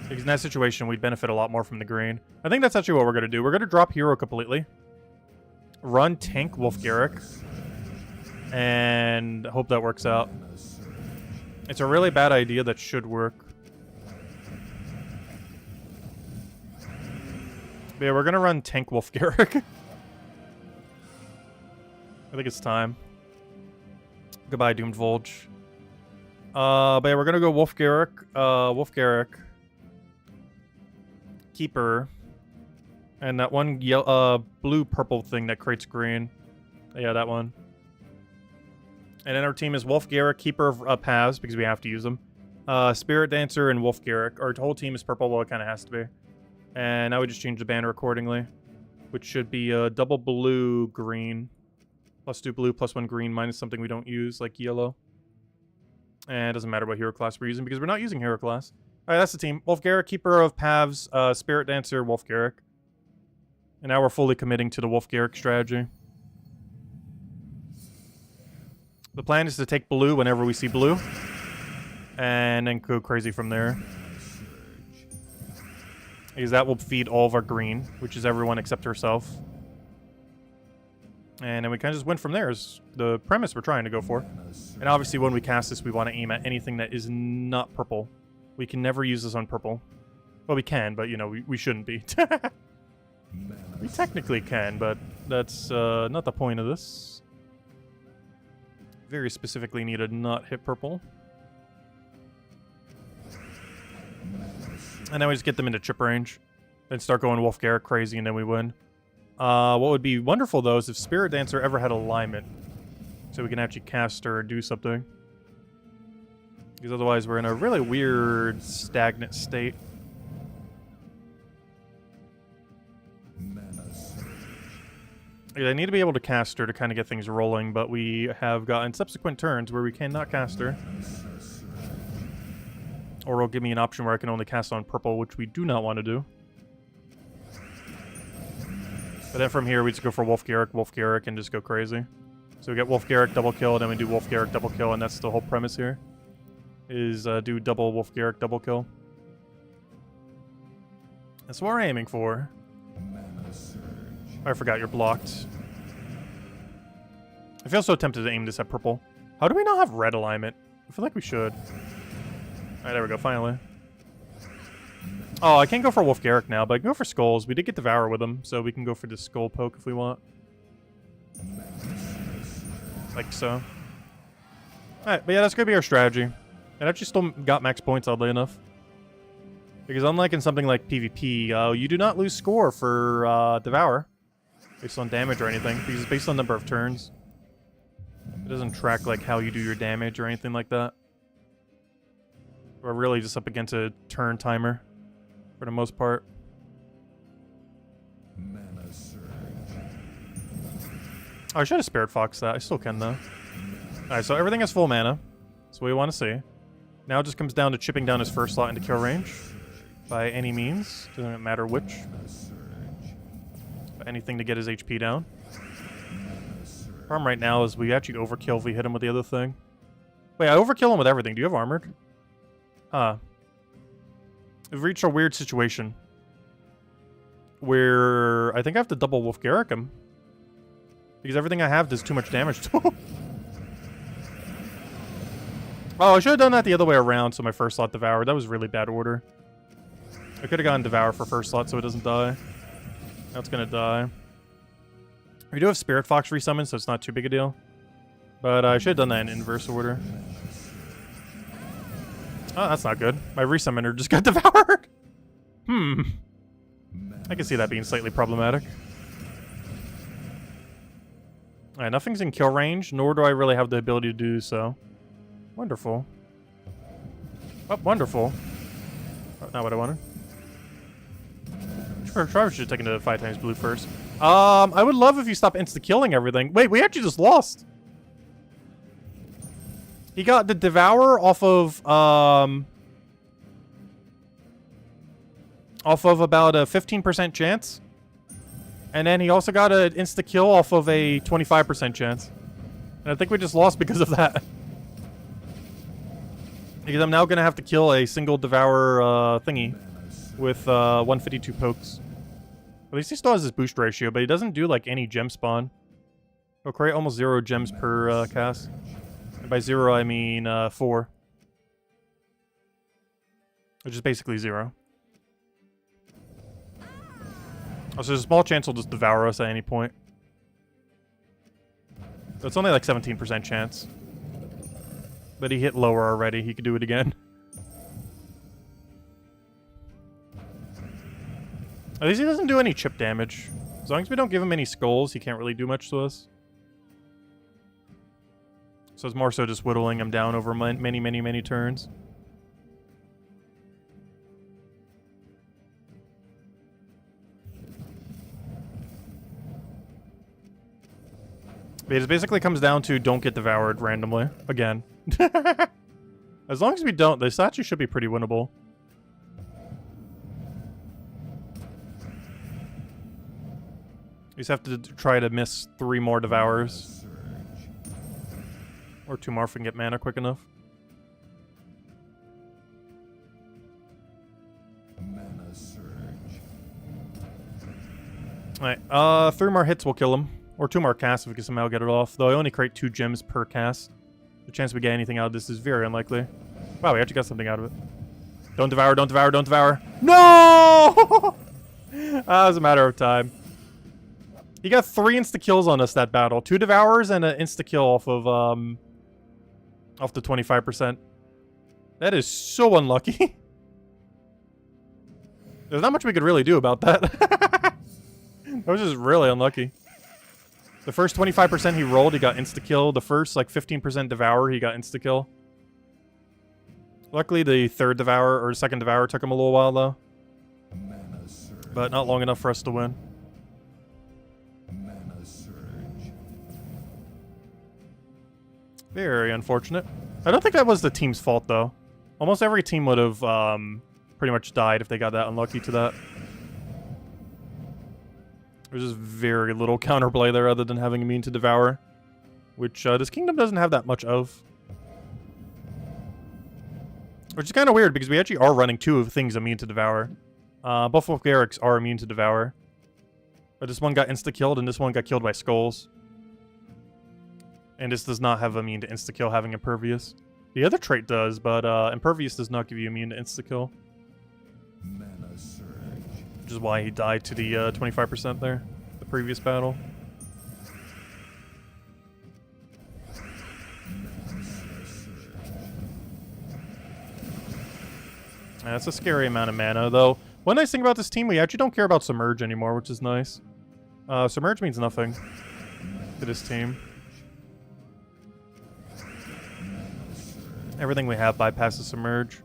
Because in that situation, we'd benefit a lot more from the green. I think that's actually what we're going to do. We're going to drop hero completely. Run tank Wolf Garrick. And hope that works out. It's a really bad idea that should work. But yeah, we're going to run tank Wolf Garrick. I think it's time. Goodbye, Doomed Volge. But yeah, we're going to go Wolf Garrick. Wolf Garrick. Keeper. And that one blue-purple thing that creates green. Yeah, that one. And then our team is Wolf Garrick, Keeper of Paths, because we have to use them. Spirit Dancer, and Wolf Garrick. Our whole team is purple, well, it kind of has to be. And now we just change the banner accordingly. Which should be double blue, green. +2 blue, +1 green, minus something we don't use, like yellow. And it doesn't matter what hero class we're using, because we're not using hero class. Alright, that's the team. Wolf Garrick, Keeper of Paths, Spirit Dancer, Wolf Garrick. And now we're fully committing to the Wolf Garrick strategy. The plan is to take blue whenever we see blue. And then go crazy from there. Because that will feed all of our green, which is everyone except herself. And then we kind of just went from there is the premise we're trying to go for. And obviously when we cast this, we want to aim at anything that is not purple. We can never use this on purple. Well, we can, but, you know, we shouldn't be. We technically can, but that's not the point of this. Very specifically need to not hit purple. And then we just get them into chip range. Then start going Wolf Garrick crazy, and then we win. What would be wonderful, though, is if Spirit Dancer ever had alignment. So we can actually cast her or do something. Because otherwise we're in a really weird, stagnant state. I need to be able to cast her to kind of get things rolling, but we have gotten subsequent turns where we cannot cast her. Or it'll give me an option where I can only cast on purple, which we do not want to do. But then from here, we just go for Wolf Garrick, and just go crazy. So we get Wolf Garrick double kill, then we do Wolf Garrick double kill, and that's the whole premise here. Is do double Wolf Garrick double kill. That's what we're aiming for. I forgot you're blocked. I feel so tempted to aim this at purple. How do we not have red alignment? I feel like we should. Alright, there we go, finally. Oh, I can't go for Wolf Garrick now, but I can go for Skulls. We did get Devour with him, so we can go for the Skull Poke if we want. Like so. Alright, but yeah, that's gonna be our strategy. It actually still got max points, oddly enough. Because unlike in something like PvP, you do not lose score for Devour. Based on damage or anything, because it's based on number of turns. It doesn't track like how you do your damage or anything like that. We're really just up against a turn timer, for the most part. Mana surge. Oh, I should have Spirit Fox that. I still can though. Alright, so everything has full mana. That's what we want to see. Now it just comes down to chipping down his first slot into kill range. By any means. Doesn't matter which. Anything to get his HP down. Problem right now is we actually overkill if we hit him with the other thing. Wait, I overkill him with everything. Do you have armored? We've reached a weird situation. Where I think I have to double Wolf Garrick him. Because everything I have does too much damage to him. Oh, I should have done that the other way around so my first slot devoured. That was really bad order. I could have gotten Devour for first slot so it doesn't die. Now it's gonna die. We do have Spirit Fox resummon, so it's not too big a deal. But I should have done that in inverse order. Oh, that's not good. My resummoner just got devoured. I can see that being slightly problematic. Alright, nothing's in kill range, nor do I really have the ability to do so. Wonderful. Oh, wonderful. Oh, not what I wanted. Probably should have taken the 5 times blue first. I would love if you stop insta-killing everything. Wait, we actually just lost. He got the Devour off of about a 15% chance. And then he also got an insta-kill off of a 25% chance. And I think we just lost because of that. Because I'm now going to have to kill a single Devour thingy with 152 pokes. At least he still has his boost ratio, but he doesn't do like any gem spawn. He'll create almost 0 gems per cast. And by 0, I mean 4. Which is basically 0. Also, there's a small chance he'll just devour us at any point. So it's only like 17% chance. But he hit lower already. He could do it again. At least he doesn't do any chip damage. As long as we don't give him any skulls, he can't really do much to us. So it's more so just whittling him down over many turns. But it basically comes down to don't get devoured randomly. Again. As long as we don't, this actually should be pretty winnable. You just have to try to miss 3 more devours. Or 2 more if we can get mana quick enough. Mana surge. Alright, 3 more hits will kill him. Or 2 more casts if we can somehow get it off. Though I only create 2 gems per cast. The chance we get anything out of this is very unlikely. Wow, we actually got something out of it. Don't devour, don't devour, don't devour. No! That was a matter of time. He got 3 insta-kills on us that battle. 2 devours and an insta-kill off of, off the 25%. That is so unlucky. There's not much we could really do about that. That was just really unlucky. The first 25% he rolled, he got insta-kill. The first, like, 15% devour, he got insta-kill. Luckily, the third devour, or second devour, took him a little while, though. But not long enough for us to win. Very unfortunate. I don't think that was the team's fault, though. Almost every team would have pretty much died if they got that unlucky to that. There's just very little counterplay there other than having immune to devour. Which this kingdom doesn't have that much of. Which is kind of weird because we actually are running 2 of things immune to devour. Both of Garrick's are immune to devour. But this one got insta-killed and this one got killed by skulls. And this does not have immune to insta-kill having impervious. The other trait does, but impervious does not give you immune to insta-kill. Which is why he died to the 25% there, the previous battle. That's a scary amount of mana, though. One nice thing about this team, we actually don't care about Submerge anymore, which is nice. Submerge means nothing to this team. Everything we have bypasses Submerge.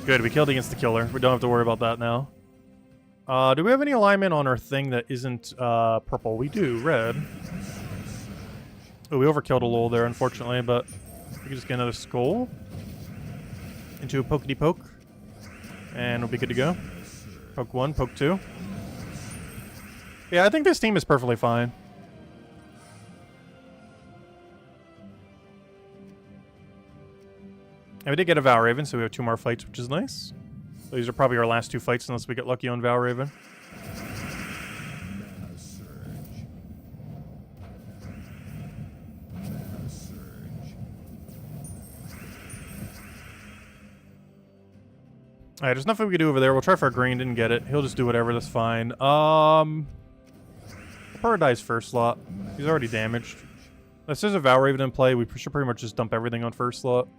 Good, we killed the insta-killer. We don't have to worry about that now. Do we have any alignment on our thing that isn't purple? We do, red. Oh, we overkilled a little there, unfortunately, but we can just get another skull into a pokety-poke, and we'll be good to go. Poke 1, poke 2. Yeah, I think this team is perfectly fine. And we did get a Valraven, so we have 2 more fights, which is nice. These are probably our last 2 fights unless we get lucky on Valraven. Alright, there's nothing we can do over there. We'll try for a green, didn't get it. He'll just do whatever, that's fine. Probably dies first slot. He's already damaged. Unless there's a Valraven in play, we should pretty much just dump everything on first slot.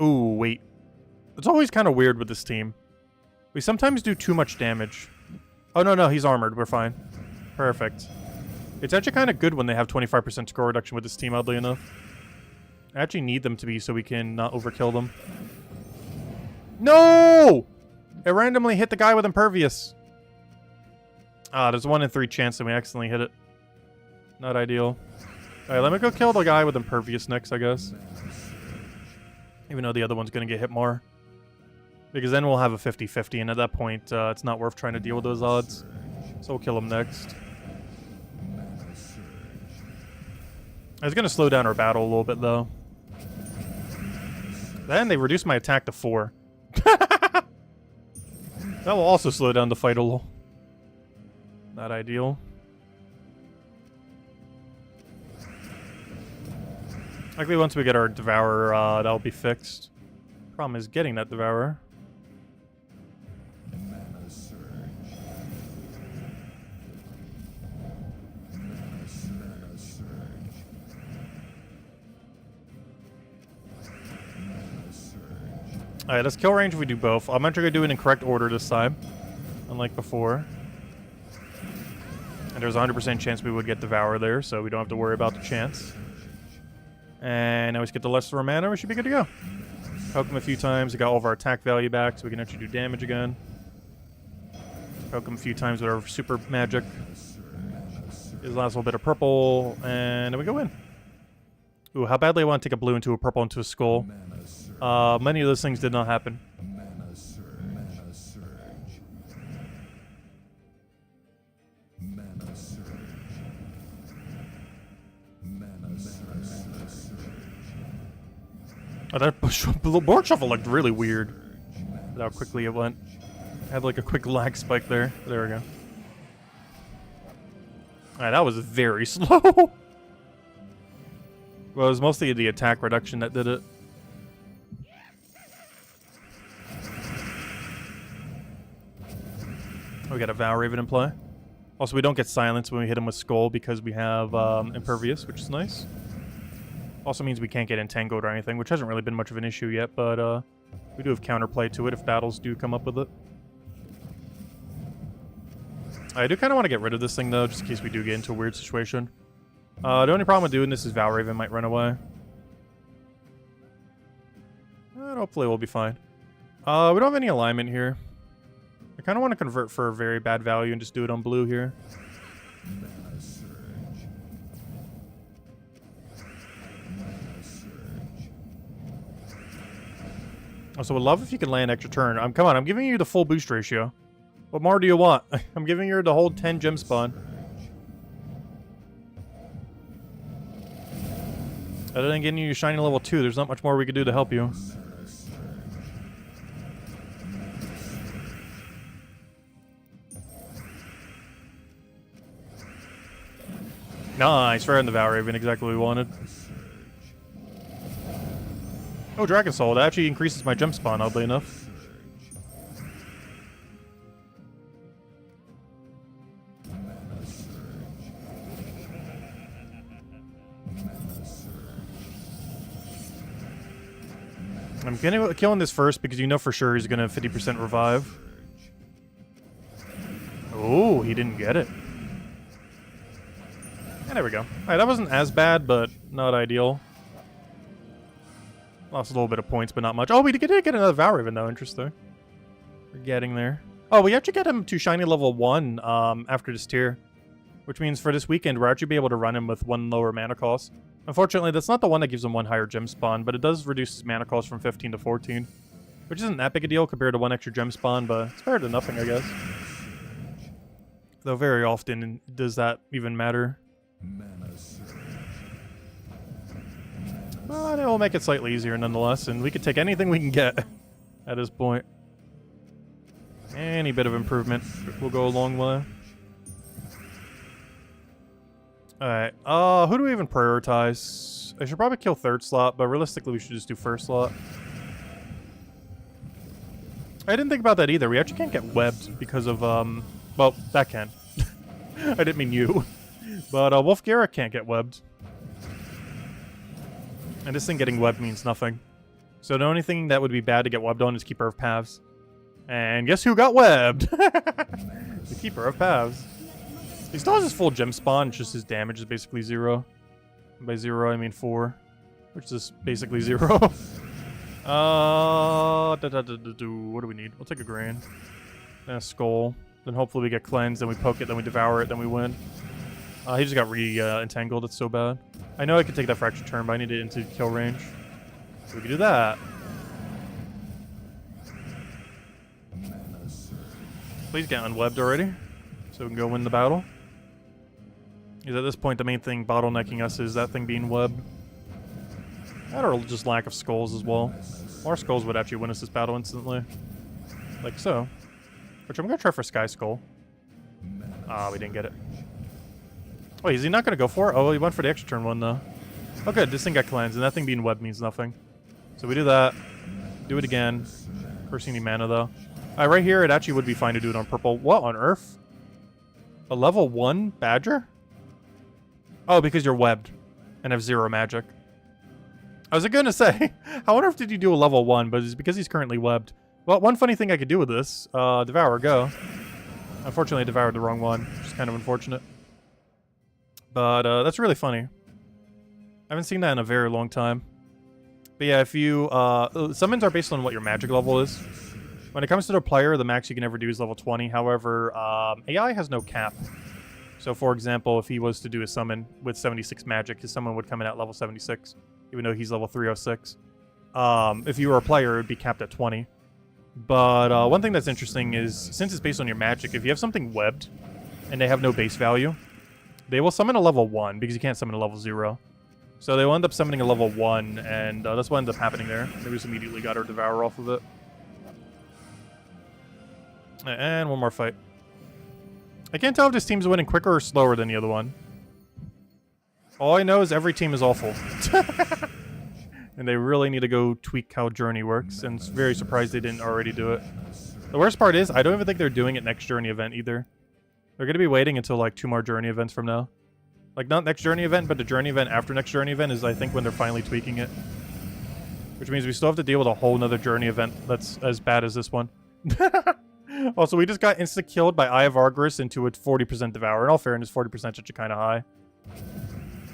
Ooh, wait. It's always kind of weird with this team. We sometimes do too much damage. Oh, no, he's armored. We're fine. Perfect. It's actually kind of good when they have 25% score reduction with this team, oddly enough. I actually need them to be so we can not overkill them. No! It randomly hit the guy with impervious. Ah, there's a 1 in 3 chance that we accidentally hit it. Not ideal. Alright, let me go kill the guy with impervious next, I guess. Even though the other one's going to get hit more. Because then we'll have a 50-50, and at that point, it's not worth trying to deal with those odds. So we'll kill him next. I was going to slow down our battle a little bit, though. Then they reduced my attack to 4. That will also slow down the fight a little. Not ideal. Likely once we get our Devourer, that'll be fixed. Problem is getting that Devourer. Alright, let's kill range if we do both. I'm actually going to do it in correct order this time. Unlike before. And there's a 100% chance we would get Devour there, so we don't have to worry about the chance. And now we just get the lesser mana, we should be good to go. Poke him a few times, we got all of our attack value back, so we can actually do damage again. Poke him a few times with our super magic. His last little bit of purple, and then we go in. Ooh, how badly I want to take a blue into a purple into a skull. Many of those things did not happen. Oh, that board shuffle looked really weird. With how quickly it went. Had like a quick lag spike there. There we go. Alright, that was very slow. Well, it was mostly the attack reduction that did it. We got a Vow Raven in play. Also, we don't get silence when we hit him with Skull because we have Impervious, which is nice. Also means we can't get entangled or anything, which hasn't really been much of an issue yet, but we do have counterplay to it if battles do come up with it. I do kind of want to get rid of this thing, though, just in case we do get into a weird situation. The only problem with doing this is Vow Raven might run away. But hopefully we'll be fine. We don't have any alignment here. I kind of want to convert for a very bad value and just do it on blue here. Mana surge. Mana surge. Also, would love if you could land extra turn. Come on, I'm giving you the full boost ratio. What more do you want? I'm giving you the whole 10 gem spawn. Other than getting you shiny level 2, there's not much more we could do to help you. Nice, fair in the Vow Raven, exactly what we wanted. Oh, Dragon Soul, that actually increases my jump spawn, oddly enough. I'm gonna killing this first because you know for sure he's gonna 50% revive. Oh, he didn't get it. And there we go. Alright, that wasn't as bad, but not ideal. Lost a little bit of points, but not much. Oh, we did get another Vow Raven, though. Interesting. We're getting there. Oh, we actually get him to shiny level 1 after this tier. Which means for this weekend, we're actually be able to run him with 1 lower mana cost. Unfortunately, that's not the one that gives him 1 higher gem spawn, but it does reduce his mana cost from 15 to 14. Which isn't that big a deal compared to 1 extra gem spawn, but it's better than nothing, I guess. Though very often, does that even matter? Mana surge. But it will make it slightly easier nonetheless, and we could take anything we can get at this point. Any bit of improvement will go a long way. Alright, who do we even prioritize? I should probably kill 3rd slot, but realistically we should just do 1st slot. I didn't think about that either. We actually can't get webbed because of, well, that can. I didn't mean you. But Wolfgarrick can't get webbed. And this thing getting webbed means nothing. So the only thing that would be bad to get webbed on is Keeper of Paths. And guess who got webbed? The Keeper of Paths. He still has his full gem spawn, just his damage is basically 0. And by 0, I mean 4. Which is basically 0. What do we need? We'll take a Grand. And a Skull. Then hopefully we get cleansed, then we poke it, then we devour it, then we win. He just got entangled, it's so bad. I know I could take that for extra turn, but I need it into kill range. So we can do that. Please get unwebbed already, so we can go win the battle. Because at this point, the main thing bottlenecking us is that thing being webbed. That or just lack of skulls as well. More skulls would actually win us this battle instantly. Like so. Which I'm going to try for Sky Skull. Ah, we didn't get it. Wait, is he not going to go for it? Oh, he went for the extra turn one, though. Oh, good. This thing got cleansed, and that thing being webbed means nothing. So we do that. Do it again. First, you need mana, though. Alright, right here, it actually would be fine to do it on purple. What on earth? A level 1 Badger? Oh, because you're webbed and have 0 magic. I was going to say, how on earth did you do a level 1? But it's because he's currently webbed. Well, one funny thing I could do with this, Devour, go. Unfortunately, I devoured the wrong one, which is kind of unfortunate. But that's really funny. I haven't seen that in a very long time. But yeah, if you... summons are based on what your magic level is. When it comes to the player, the max you can ever do is level 20. However, AI has no cap. So for example, if he was to do a summon with 76 magic, his summon would come in at level 76. Even though he's level 306. If you were a player, it would be capped at 20. But one thing that's interesting is, since it's based on your magic, if you have something webbed, and they have no base value, they will summon a level 1, because you can't summon a level 0. So they will end up summoning a level 1, and that's what ended up happening there. They just immediately got our Devour off of it. And one more fight. I can't tell if this team's winning quicker or slower than the other one. All I know is every team is awful. And they really need to go tweak how Journey works, and it's very surprised they didn't already do it. The worst part is, I don't even think they're doing it next Journey event either. They're going to be waiting until like 2 more Journey events from now. Like, not next Journey event, but the Journey event after next Journey event is, I think, when they're finally tweaking it. Which means we still have to deal with a whole nother Journey event that's as bad as this one. Also, we just got insta-killed by Eye of Argus into a 40% Devour. In all fairness, 40% is actually kind of high.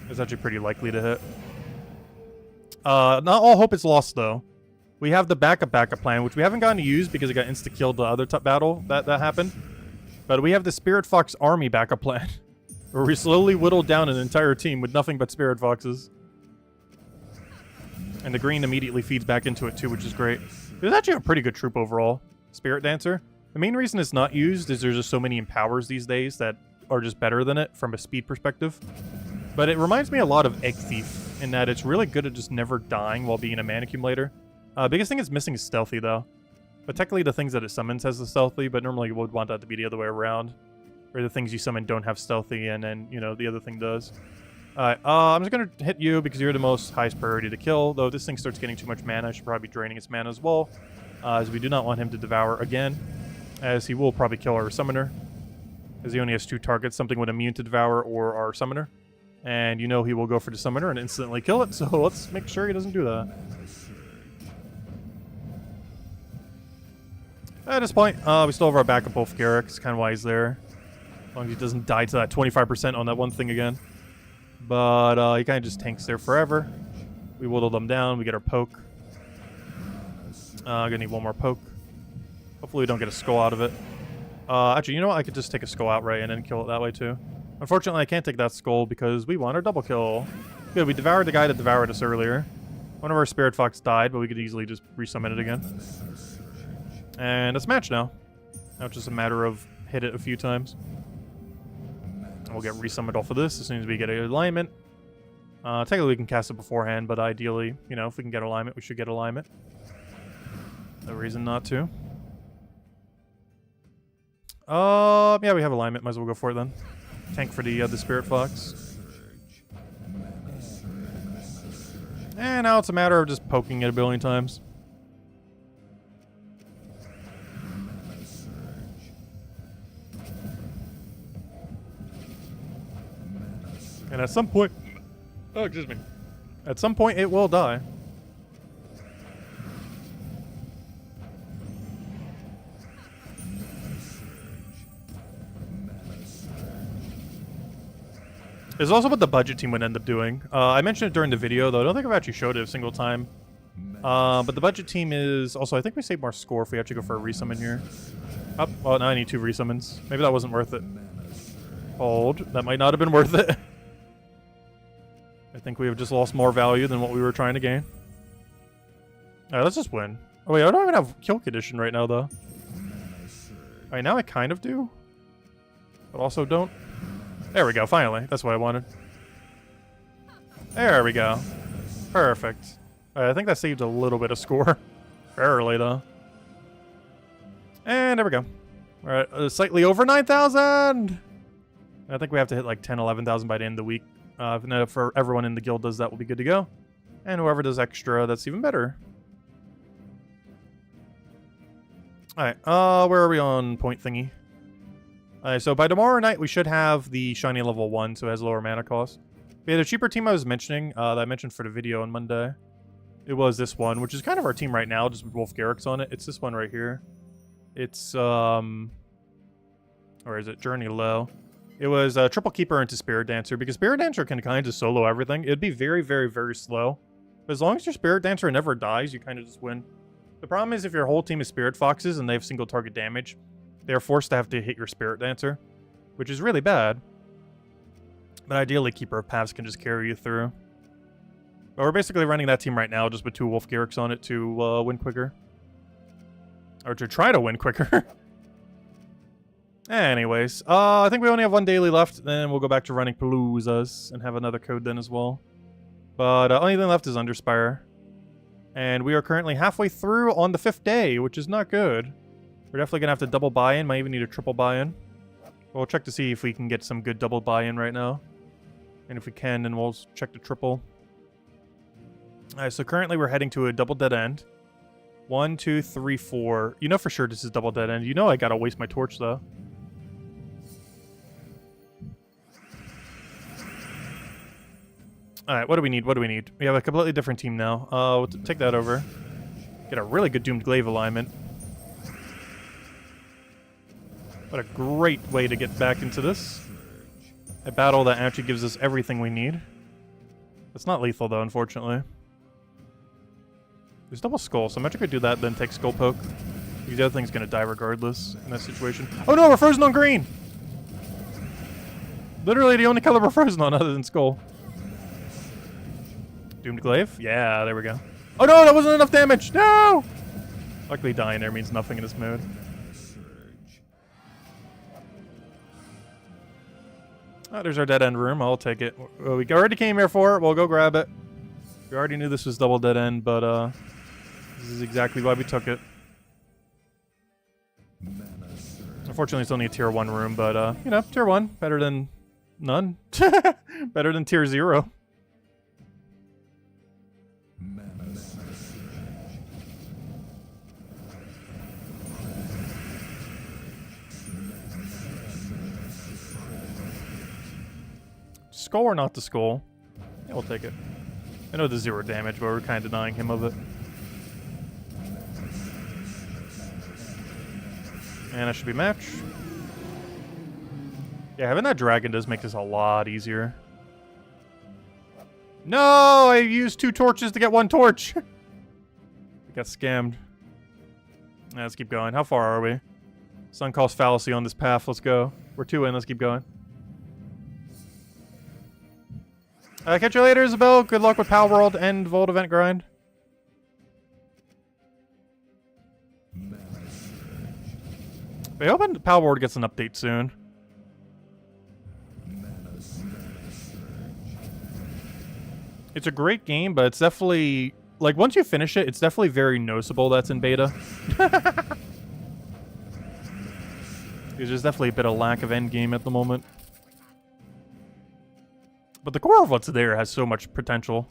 It's actually pretty likely to hit. Not all hope is lost, though. We have the backup plan, which we haven't gotten to use because it got insta-killed the other battle that happened. But we have the Spirit Fox army backup plan, where we slowly whittled down an entire team with nothing but Spirit Foxes. And the green immediately feeds back into it, too, which is great. It's actually a pretty good troop overall. Spirit Dancer. The main reason it's not used is there's just so many empowers these days that are just better than it from a speed perspective. But it reminds me a lot of Egg Thief in that it's really good at just never dying while being a mana accumulator. Biggest thing it's missing is stealthy, though. But technically the things that it summons has the stealthy, but normally you would want that to be the other way around. Where the things you summon don't have stealthy, and then, you know, the other thing does. Alright, I'm just gonna hit you because you're the most highest priority to kill. Though if this thing starts getting too much mana, I should probably be draining its mana as well. As we do not want him to Devour again. As he will probably kill our Summoner. As he only has 2 targets, something with immune to Devour or our Summoner. And you know he will go for the Summoner and instantly kill it, so let's make sure he doesn't do that. At this point, we still have our backup Wolf Garrick. It's kind of why he's there. As long as he doesn't die to that 25% on that one thing again. But he kind of just tanks there forever. We whittle them down. We get our poke. Gonna need one more poke. Hopefully we don't get a skull out of it. Actually, you know what? I could just take a skull outright and then kill it that way too. Unfortunately, I can't take that skull because we want our double kill. Good, we devoured the guy that devoured us earlier. One of our Spirit Fox died, but we could easily just resummon it again. And it's match now. Now it's just a matter of hit it a few times. And we'll get resummoned off of this as soon as we get alignment. Technically we can cast it beforehand, but ideally, you know, if we can get alignment, we should get alignment. No reason not to. Yeah, we have alignment. Might as well go for it then. Tank for the Spirit Fox. And now it's a matter of just poking it a billion times. And at some point... Oh, excuse me. At some point, it will die. This is also what the budget team would end up doing. I mentioned it during the video, though I don't think I've actually showed it a single time. But the budget team is... Also, I think we save more score if we actually go for a resummon here. Oh, well, now I need 2 resummons. Maybe that wasn't worth it. Hold. That might not have been worth it. I think we have just lost more value than what we were trying to gain. Alright, let's just win. Oh wait, I don't even have kill condition right now, though. Alright, now I kind of do. But also don't. There we go, finally. That's what I wanted. There we go. Perfect. I think that saved a little bit of score. Barely, though. And there we go. Alright, slightly over 9,000! I think we have to hit like 10, 11,000 by the end of the week. If everyone in the guild does that, we'll be good to go. And whoever does extra, that's even better. Alright, where are we on point thingy? Alright, so by tomorrow night, we should have the shiny level 1, so it has lower mana cost. Yeah, the cheaper team I was mentioning, that I mentioned for the video on Monday, it was this one, which is kind of our team right now, just with Wolf Garrick's on it. It's this one right here. It's, or is it Journey Low? It was Triple Keeper into Spirit Dancer, because Spirit Dancer can kind of solo everything. It'd be very, very, very slow. But as long as your Spirit Dancer never dies, you kind of just win. The problem is if your whole team is Spirit Foxes and they have single target damage, they're forced to have to hit your Spirit Dancer, which is really bad. But ideally, Keeper of Paths can just carry you through. But we're basically running that team right now, just with 2 Wolf Garricks on it to win quicker. Or to try to win quicker. Anyways, I think we only have 1 daily left, then we'll go back to running Paloozas and have another code then as well. But only thing left is Underspire. And we are currently halfway through on the 5th day, which is not good. We're definitely going to have to double buy-in. Might even need a triple buy-in. We'll check to see if we can get some good double buy-in right now. And if we can, then we'll check the triple. Alright, so currently we're heading to a double dead end. 1, 2, 3, 4. You know for sure this is double dead end. You know I gotta waste my torch, though. Alright, what do we need? What do we need? We have a completely different team now. We'll take that over. Get a really good Doomed Glaive alignment. What a great way to get back into this. A battle that actually gives us everything we need. It's not lethal, though, unfortunately. There's double skull, so I'm actually gonna do that, then take skull poke. Because the other thing's gonna die regardless in that situation. Oh no, we're frozen on green! Literally the only color we're frozen on other than skull. Doomed Glaive? Yeah, there we go. Oh no, that wasn't enough damage! No! Luckily dying there means nothing in this mode. Oh, there's our dead end room. I'll take it. We already came here for it. We'll go grab it. We already knew this was double dead end, but this is exactly why we took it. Unfortunately, it's only a tier 1 room, but you know, tier 1 better than none. Better than tier 0. Skull or not the skull? Yeah, we'll take it. I know the 0 damage, but we're kind of denying him of it. And that should be match. Yeah, having that dragon does make this a lot easier. No! I used 2 torches to get 1 torch! We got scammed. Yeah, let's keep going. How far are we? Sun calls fallacy on this path. Let's go. We're 2 in. Let's keep going. Catch you later, Isabel. Good luck with Pal World and Vault Event grind. I hope Pal World gets an update soon. It's a great game, but it's definitely... Like, once you finish it, it's definitely very noticeable that's in beta. There's definitely a bit of lack of endgame at the moment. But the core of what's there has so much potential.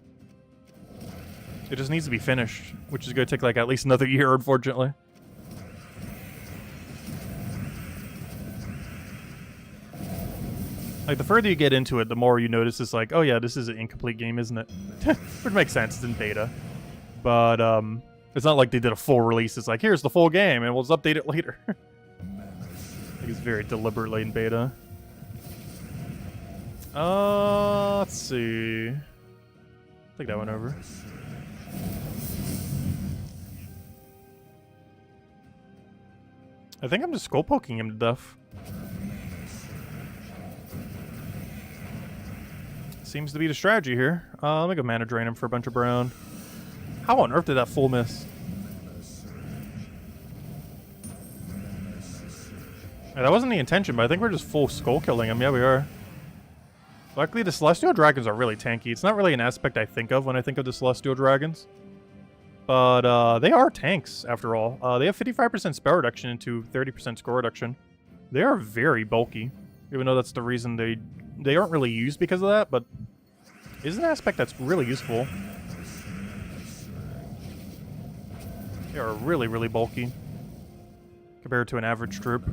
It just needs to be finished, which is going to take like at least another year, unfortunately. Like, the further you get into it, the more you notice it's like, oh yeah, this is an incomplete game, isn't it? Which makes sense, it's in beta. But, it's not like they did a full release. It's like, here's the full game, and we'll just update it later. I think it's very deliberately in beta. Let's see. Take that one over. I think I'm just skull poking him to death. Seems to be the strategy here. Let me go mana drain him for a bunch of brown. How on earth did that full miss? Yeah, that wasn't the intention, but I think we're just full skull killing him. Yeah, we are. Luckily, the Celestial Dragons are really tanky. It's not really an aspect I think of when I think of the Celestial Dragons. But they are tanks, after all. They have 55% spell reduction into 30% score reduction. They are very bulky. Even though that's the reason they aren't really used because of that, but it is an aspect that's really useful. They are really, really bulky compared to an average troop.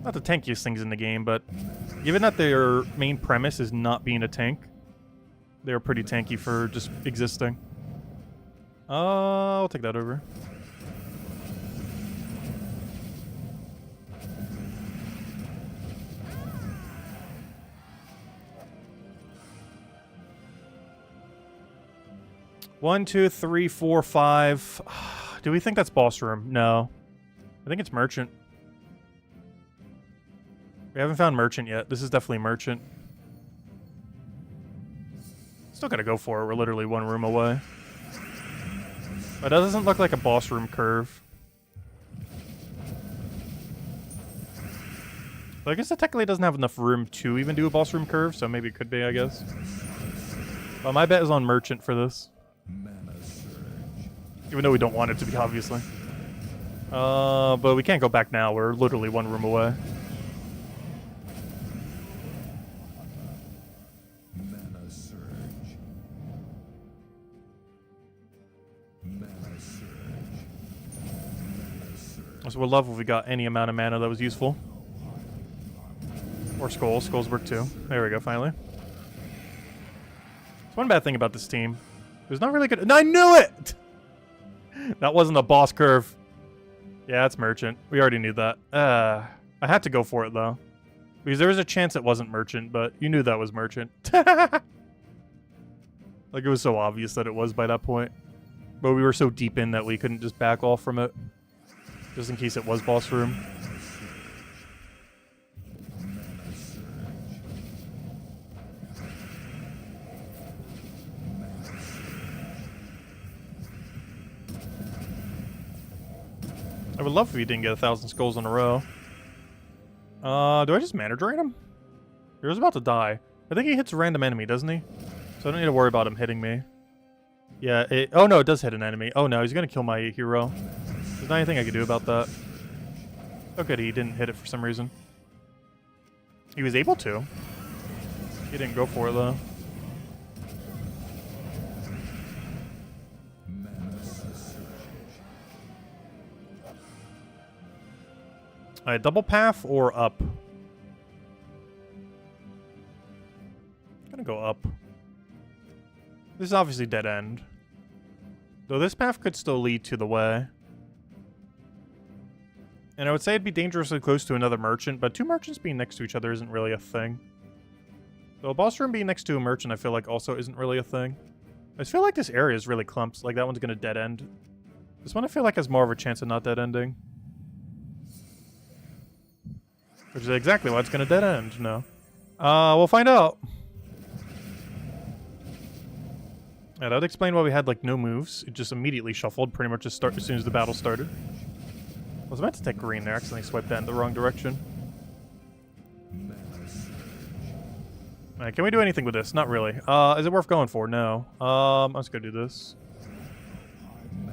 Not the tankiest things in the game, but given that their main premise is not being a tank, they're pretty tanky for just existing. I'll take that over. One, two, three, four, five. Do we think that's boss room? No. I think it's merchant. We haven't found merchant yet. This is definitely merchant. Still gotta go for it. We're literally 1 room away. But that doesn't look like a boss room curve. So I guess it technically doesn't have enough room to even do a boss room curve, so maybe it could be, I guess. But my bet is on Merchant for this. Mana surge. Even though we don't want it to be, obviously. But we can't go back now. We're literally one room away. Mana surge. Mana surge. Mana surge. So we'd love if we got any amount of mana that was useful. Or skulls. Skulls work too. There we go, finally. There's one bad thing about this team. There's not really good... And I knew it! That wasn't a boss curve. Yeah, it's Merchant. We already knew that. I had to go for it, though. Because there was a chance it wasn't Merchant, but you knew that was Merchant. Like, it was so obvious that it was by that point. But we were so deep in that we couldn't just back off from it. Just in case it was boss room. Mana surge. I would love if he didn't get 1,000 skulls in a row. Do I just mana drain him? He was about to die. I think he hits a random enemy, doesn't he? So I don't need to worry about him hitting me. Yeah, oh no, it does hit an enemy. Oh no, he's gonna kill my hero. There's not anything I can do about that. Oh good, he didn't hit it for some reason. He was able to. He didn't go for it though. Mana surge. Alright, double path or up? Gonna go up. This is obviously dead end. Though this path could still lead to the way. And I would say it'd be dangerously close to another merchant, but two merchants being next to each other isn't really a thing. Though a boss room being next to a merchant I feel like also isn't really a thing. I just feel like this area is really clumps, like that one's gonna dead end. This one I feel like has more of a chance of not dead ending. Which is exactly why it's gonna dead end, no. We'll find out. Yeah, that would explain why we had like no moves. It just immediately shuffled, pretty much as soon as the battle started. I was meant to take green there, accidentally swiped that in the wrong direction. Mana surge. Alright, can we do anything with this? Not really. Is it worth going for? No. I'm just gonna do this.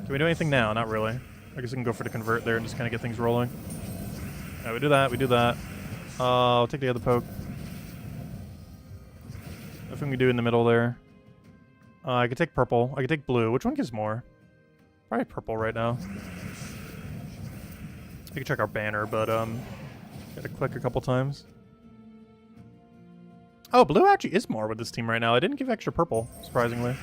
Can we do anything now? Not really. I guess we can go for the convert there and just kind of get things rolling. Alright, we do that, we do that. I'll take the other poke. Nothing we can do in the middle there. I could take purple. I could take blue. Which one gives more? Probably purple right now. I could check our banner, but gotta click a couple times. Oh, blue actually is more with this team right now. I didn't give extra purple, surprisingly.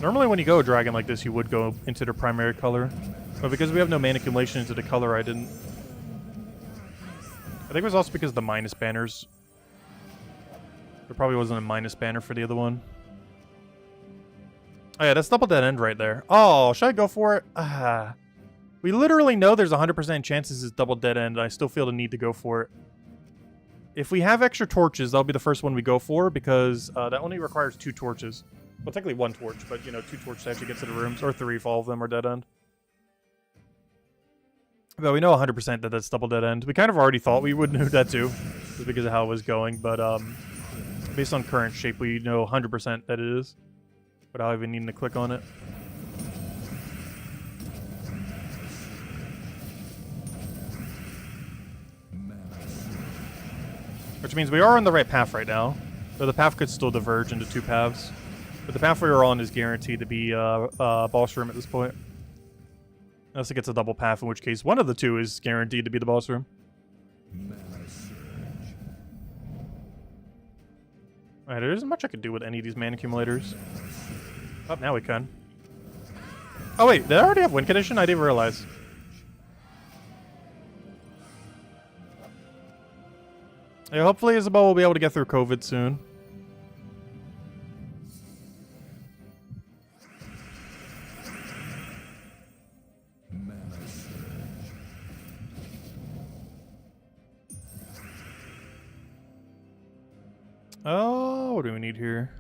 Normally when you go a dragon like this, you would go into the primary color. But because we have no mana accumulation into the color, I didn't. I think it was also because of the minus banners. There probably wasn't a minus banner for the other one. Oh yeah, that's double dead end right there. Oh, should I go for it? We literally know there's 100% chances it's double dead end, and I still feel the need to go for it. If we have extra torches, that'll be the first one we go for, because that only requires 2 torches. Well, technically 1 torch, but, you know, 2 torches to actually get to the rooms, or 3 if all of them are dead end. But we know 100% that that's double dead end. We kind of already thought we would know that too, just because of how it was going, but based on current shape, we know 100% that it is, without even needing to click on it. Which means we are on the right path right now, though the path could still diverge into 2 paths. But the path we are on is guaranteed to be boss room at this point. Unless it gets a double path, in which case one of the 2 is guaranteed to be the boss room. Mana surge. Alright, there isn't much I could do with any of these mana accumulators. Oh, now we can. Oh wait, did I already have win condition? I didn't realize. Yeah, hopefully Isabel will be able to get through COVID soon. Mana surge. Oh, what do we need here?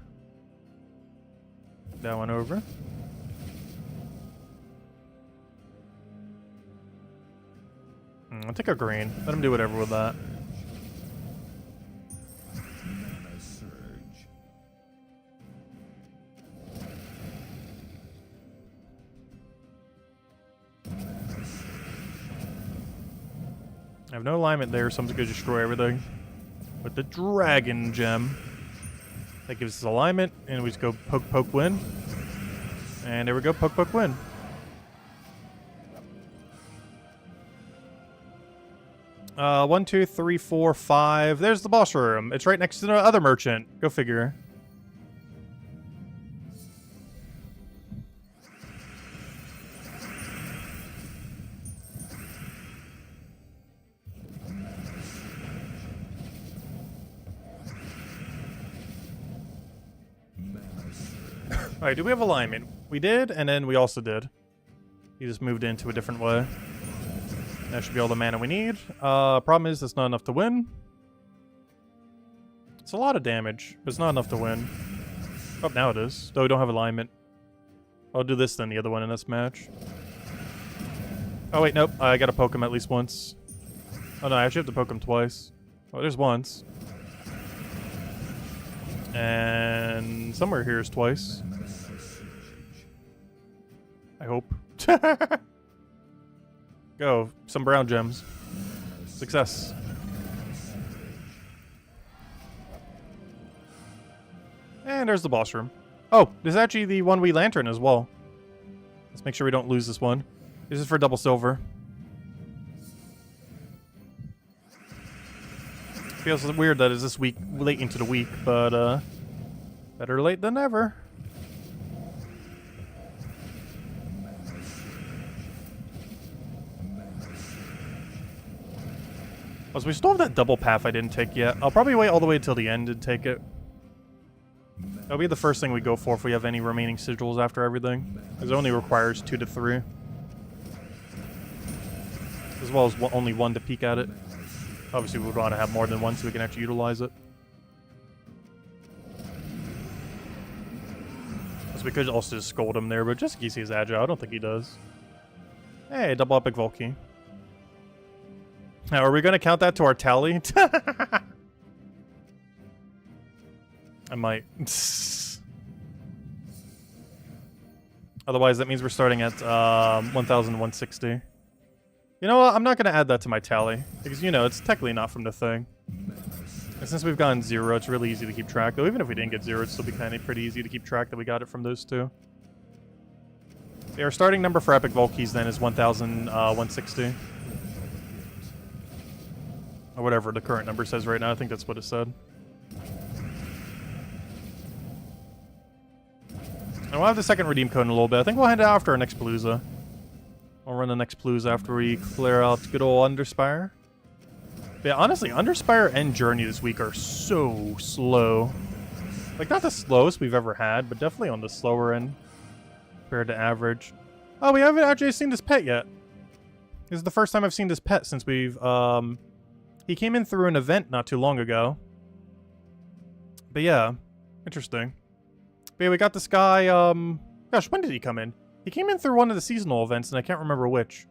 That one over. I'll take a green. Let him do whatever with that. Mana surge. I have no alignment there, so I'm just gonna destroy everything with the dragon gem. That gives us alignment, and we just go poke, poke, win. And there we go, poke, poke, win. One, two, three, four, five. There's the boss room. It's right next to the other merchant. Go figure. Alright, do we have alignment? We did, and then we also did. He just moved into a different way. That should be all the mana we need. Problem is, it's not enough to win. It's a lot of damage, but it's not enough to win. Oh, now it is. Though we don't have alignment. I'll do this then, the other one in this match. Oh, wait, nope. I gotta poke him at least once. Oh, no, I actually have to poke him twice. Oh, there's once. And somewhere here is twice. I hope. Go. Some brown gems. Success. And there's the boss room. Oh, there's actually the one-way lantern as well. Let's make sure we don't lose this one. This is for double silver. Feels weird that it's this week, late into the week, but better late than never. Oh, so we still have that double path I didn't take yet. I'll probably wait all the way till the end and take it. That'll be the first thing we go for if we have any remaining sigils after everything. Because it only requires 2 to 3. As well as only 1 to peek at it. Obviously, we would want to have more than 1 so we can actually utilize it. So we could also just scold him there, but just in case he's agile, I don't think he does. Hey, double epic Volkey. Now, are we going to count that to our tally? I might. Otherwise, that means we're starting at 1,160. You know what? I'm not going to add that to my tally. Because, you know, it's technically not from the thing. And since we've gotten 0, it's really easy to keep track. Though even if we didn't get 0, it'd still be kind of pretty easy to keep track that we got it from those two. Yeah, our starting number for epic Volkeys then is 1,160. Or whatever the current number says right now. I think that's what it said. And we'll have the second redeem code in a little bit. I think we'll head after our next Palooza. We'll run the next Palooza after we clear out good old Underspire. But yeah, honestly, Underspire and Journey this week are so slow. Like, not the slowest we've ever had, but definitely on the slower end compared to average. Oh, we haven't actually seen this pet yet. This is the first time I've seen this pet since we've, he came in through an event not too long ago. But yeah, interesting. But yeah, we got this guy, gosh, when did he come in? He came in through one of the seasonal events, and I can't remember which.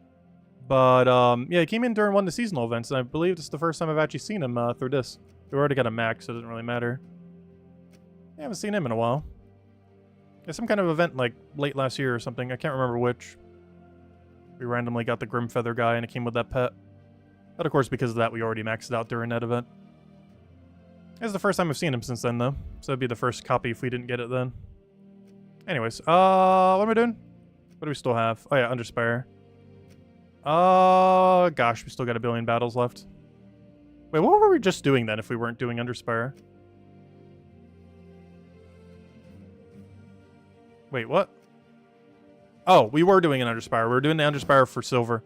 But, yeah, he came in during one of the seasonal events, and I believe this is the first time I've actually seen him through this. We already got a max, so it doesn't really matter. Yeah, I haven't seen him in a while. Yeah, some kind of event, like, late last year or something. I can't remember which. We randomly got the Grimfeather guy, and it came with that pet. But, of course, because of that, we already maxed it out during that event. It's the first time I've seen him since then, though. So it'd be the first copy if we didn't get it then. Anyways, what am I doing? What do we still have? Oh, yeah, Underspire. Gosh, we still got a billion battles left. Wait, what were we just doing then if we weren't doing Underspire? Wait, what? Oh, we were doing an Underspire. We were doing the Underspire for silver.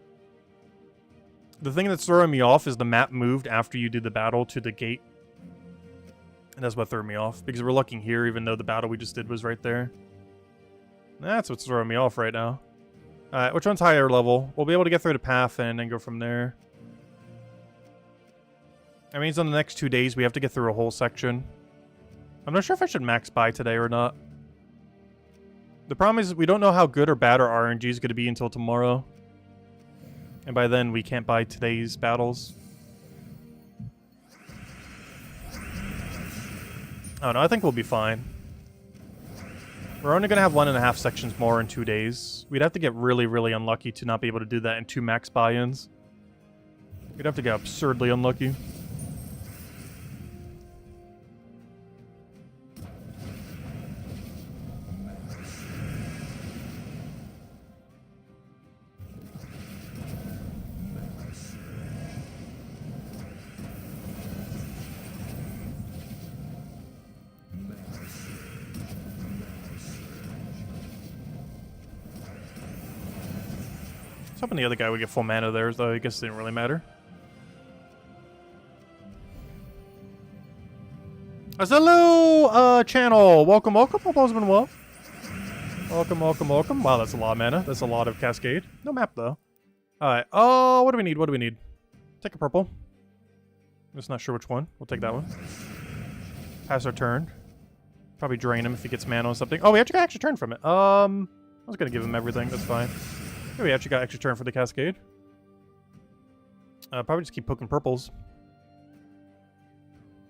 The thing that's throwing me off is the map moved after you did the battle to the gate. And that's what threw me off. Because we're looking here even though the battle we just did was right there. That's what's throwing me off right now. Alright, which one's higher level? We'll be able to get through the path and then go from there. That means on the next 2 days we have to get through a whole section. I'm not sure if I should max buy today or not. The problem is we don't know how good or bad our RNG is going to be until tomorrow. And by then, we can't buy today's battles. Oh no, I think we'll be fine. We're only going to have 1.5 sections more in 2 days. We'd have to get really, really unlucky to not be able to do that in 2 max buy-ins. We'd have to get absurdly unlucky. I was hoping the other guy would get full mana there, though I guess it didn't really matter. Hello, channel! Welcome, welcome. Hope all's been well. Welcome, welcome, welcome. Wow, that's a lot of mana. That's a lot of Cascade. No map, though. Alright, oh, what do we need? What do we need? Take a purple. I'm just not sure which one. We'll take that one. Pass our turn. Probably drain him if he gets mana on something. Oh, we actually got extra turn from it. I was gonna give him everything. That's fine. Here we actually got extra turn for the Cascade. Probably just keep poking purples.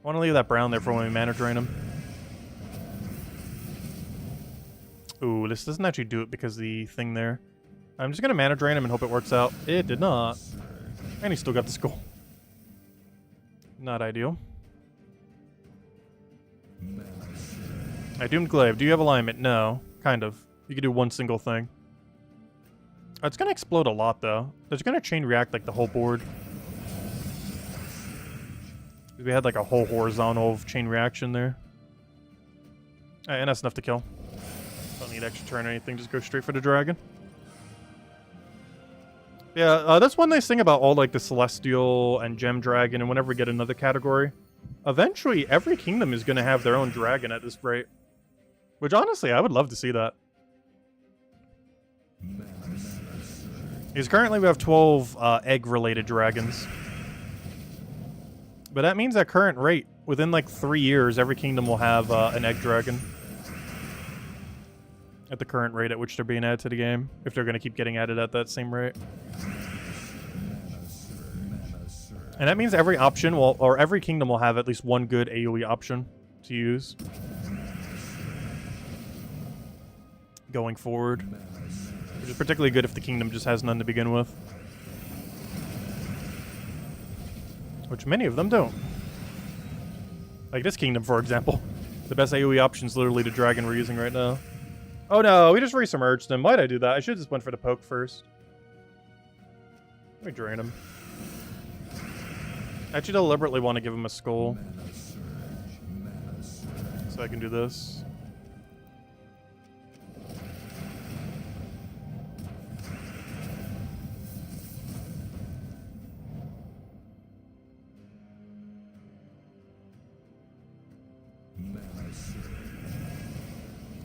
I want to leave that brown there for when we mana drain him. Ooh, this doesn't actually do it because the thing there. I'm just gonna mana drain him and hope it works out. It did not. And he still got the skull. Not ideal. Doomed Glaive. Do you have alignment? No. Kind of. You can do one single thing. It's gonna explode a lot, though. It's gonna chain react, like, the whole board. We had, like, a whole horizontal chain reaction there. And that's enough to kill. Don't need extra turn or anything. Just go straight for the dragon. Yeah, that's one nice thing about all, like, the Celestial and Gem Dragon, and whenever we get another category, eventually every kingdom is gonna have their own dragon at this rate. Which, honestly, I would love to see that. Because currently we have 12 egg-related dragons. But that means at current rate, within like 3 years, every kingdom will have an egg dragon. At the current rate at which they're being added to the game. If they're going to keep getting added at that same rate. And that means every option will, or every kingdom will have at least one good AoE option to use. Going forward. Which is particularly good if the kingdom just has none to begin with. Which many of them don't. Like this kingdom, for example. The best AoE option is literally the dragon we're using right now. Oh no, we just resubmerged him. Why'd I do that? I should've just went for the poke first. Let me drain him. I actually deliberately want to give him a skull. So I can do this.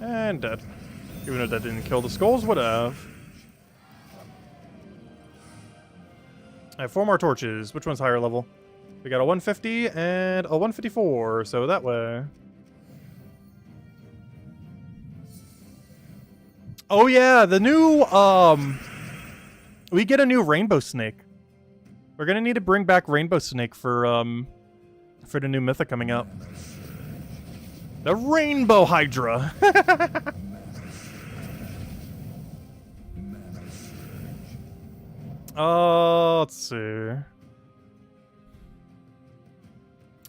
And dead. Even though that didn't kill the skulls, would have. I have 4 more torches. Which one's higher level? We got a 150 and a 154, so that way. Oh yeah, the new, we get a new Rainbow Snake. We're gonna need to bring back Rainbow Snake for the new Mythic coming out. The Rainbow Hydra! Oh, let's see.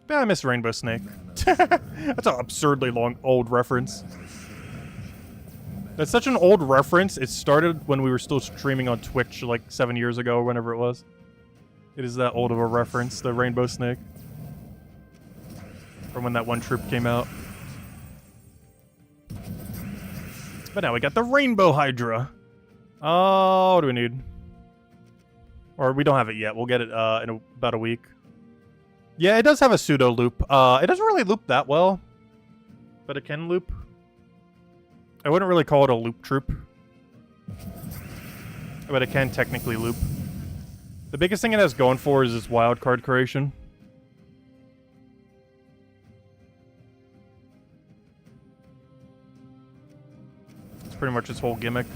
Yeah, I miss Rainbow Snake. That's an absurdly long, old reference. That's such an old reference. It started when we were still streaming on Twitch like 7 years ago or whenever it was. It is that old of a reference, the Rainbow Snake. From when that one troop came out. But now we got the Rainbow Hydra. Oh, what do we need? Or we don't have it yet. We'll get it in about a week. Yeah, it does have a pseudo loop. It doesn't really loop that well. But it can loop. I wouldn't really call it a loop troop. But it can technically loop. The biggest thing it has going for is its wild card creation. It's pretty much its whole gimmick.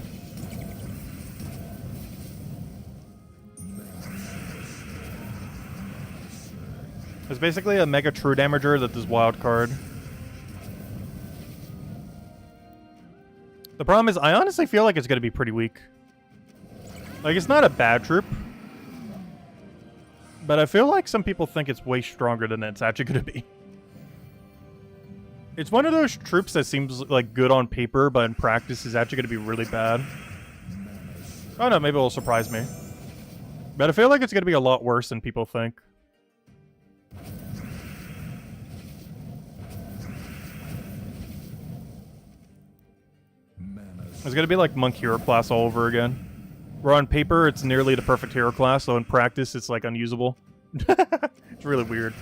It's basically a mega true damager that does wild card. The problem is, I honestly feel like it's going to be pretty weak. Like, it's not a bad troop. But I feel like some people think it's way stronger than it's actually going to be. It's one of those troops that seems like good on paper, but in practice is actually going to be really bad. Oh no, maybe it'll surprise me. But I feel like it's going to be a lot worse than people think. It's going to be like Monk Hero class all over again. Where on paper, it's nearly the perfect hero class, so in practice, it's like unusable. It's really weird.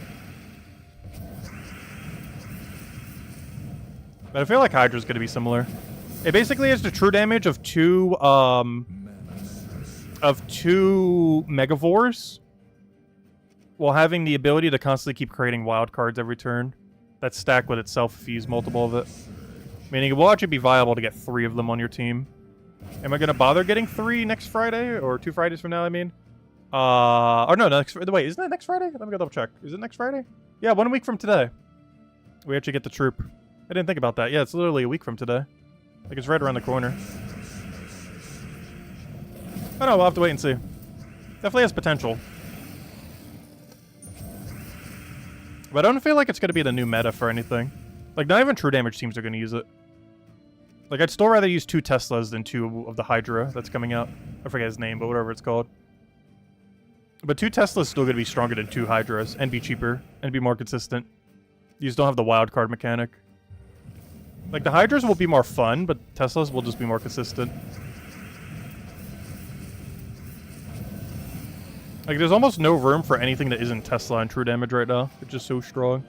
But I feel like Hydra's going to be similar. It basically has the true damage of two Megavores, while having the ability to constantly keep creating wild cards every turn. That stack with itself if you use multiple of it. Meaning it will actually be viable to get 3 of them on your team. Am I going to bother getting 3 next Friday? Or 2 Fridays from now, I mean? Or no, wait, isn't that next Friday? Let me go double check. Is it next Friday? Yeah, 1 week from today. We actually get the troop. I didn't think about that. Yeah, it's literally a week from today. Like, it's right around the corner. Oh no, we'll have to wait and see. Definitely has potential. But I don't feel like it's going to be the new meta for anything. Like, not even true damage teams are going to use it. Like, I'd still rather use 2 Teslas than 2 of the Hydra that's coming out. I forget his name, but whatever it's called. But 2 Teslas still going to be stronger than 2 Hydras, and be cheaper, and be more consistent. You just don't have the wild card mechanic. Like, the Hydras will be more fun, but Teslas will just be more consistent. Like, there's almost no room for anything that isn't Tesla and true damage right now. It's just so strong.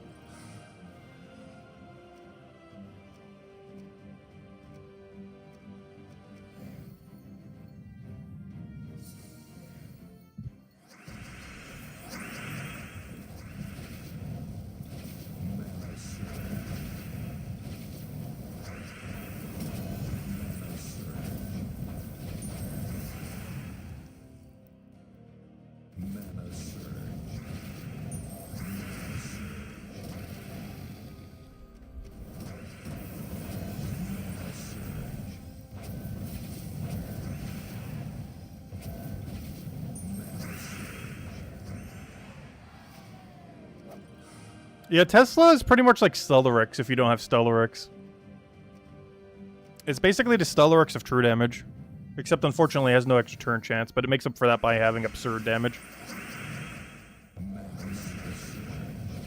Yeah, Tesla is pretty much like Stellaryx if you don't have Stellaryx. It's basically the Stellaryx of true damage. Except unfortunately it has no extra turn chance, but it makes up for that by having absurd damage.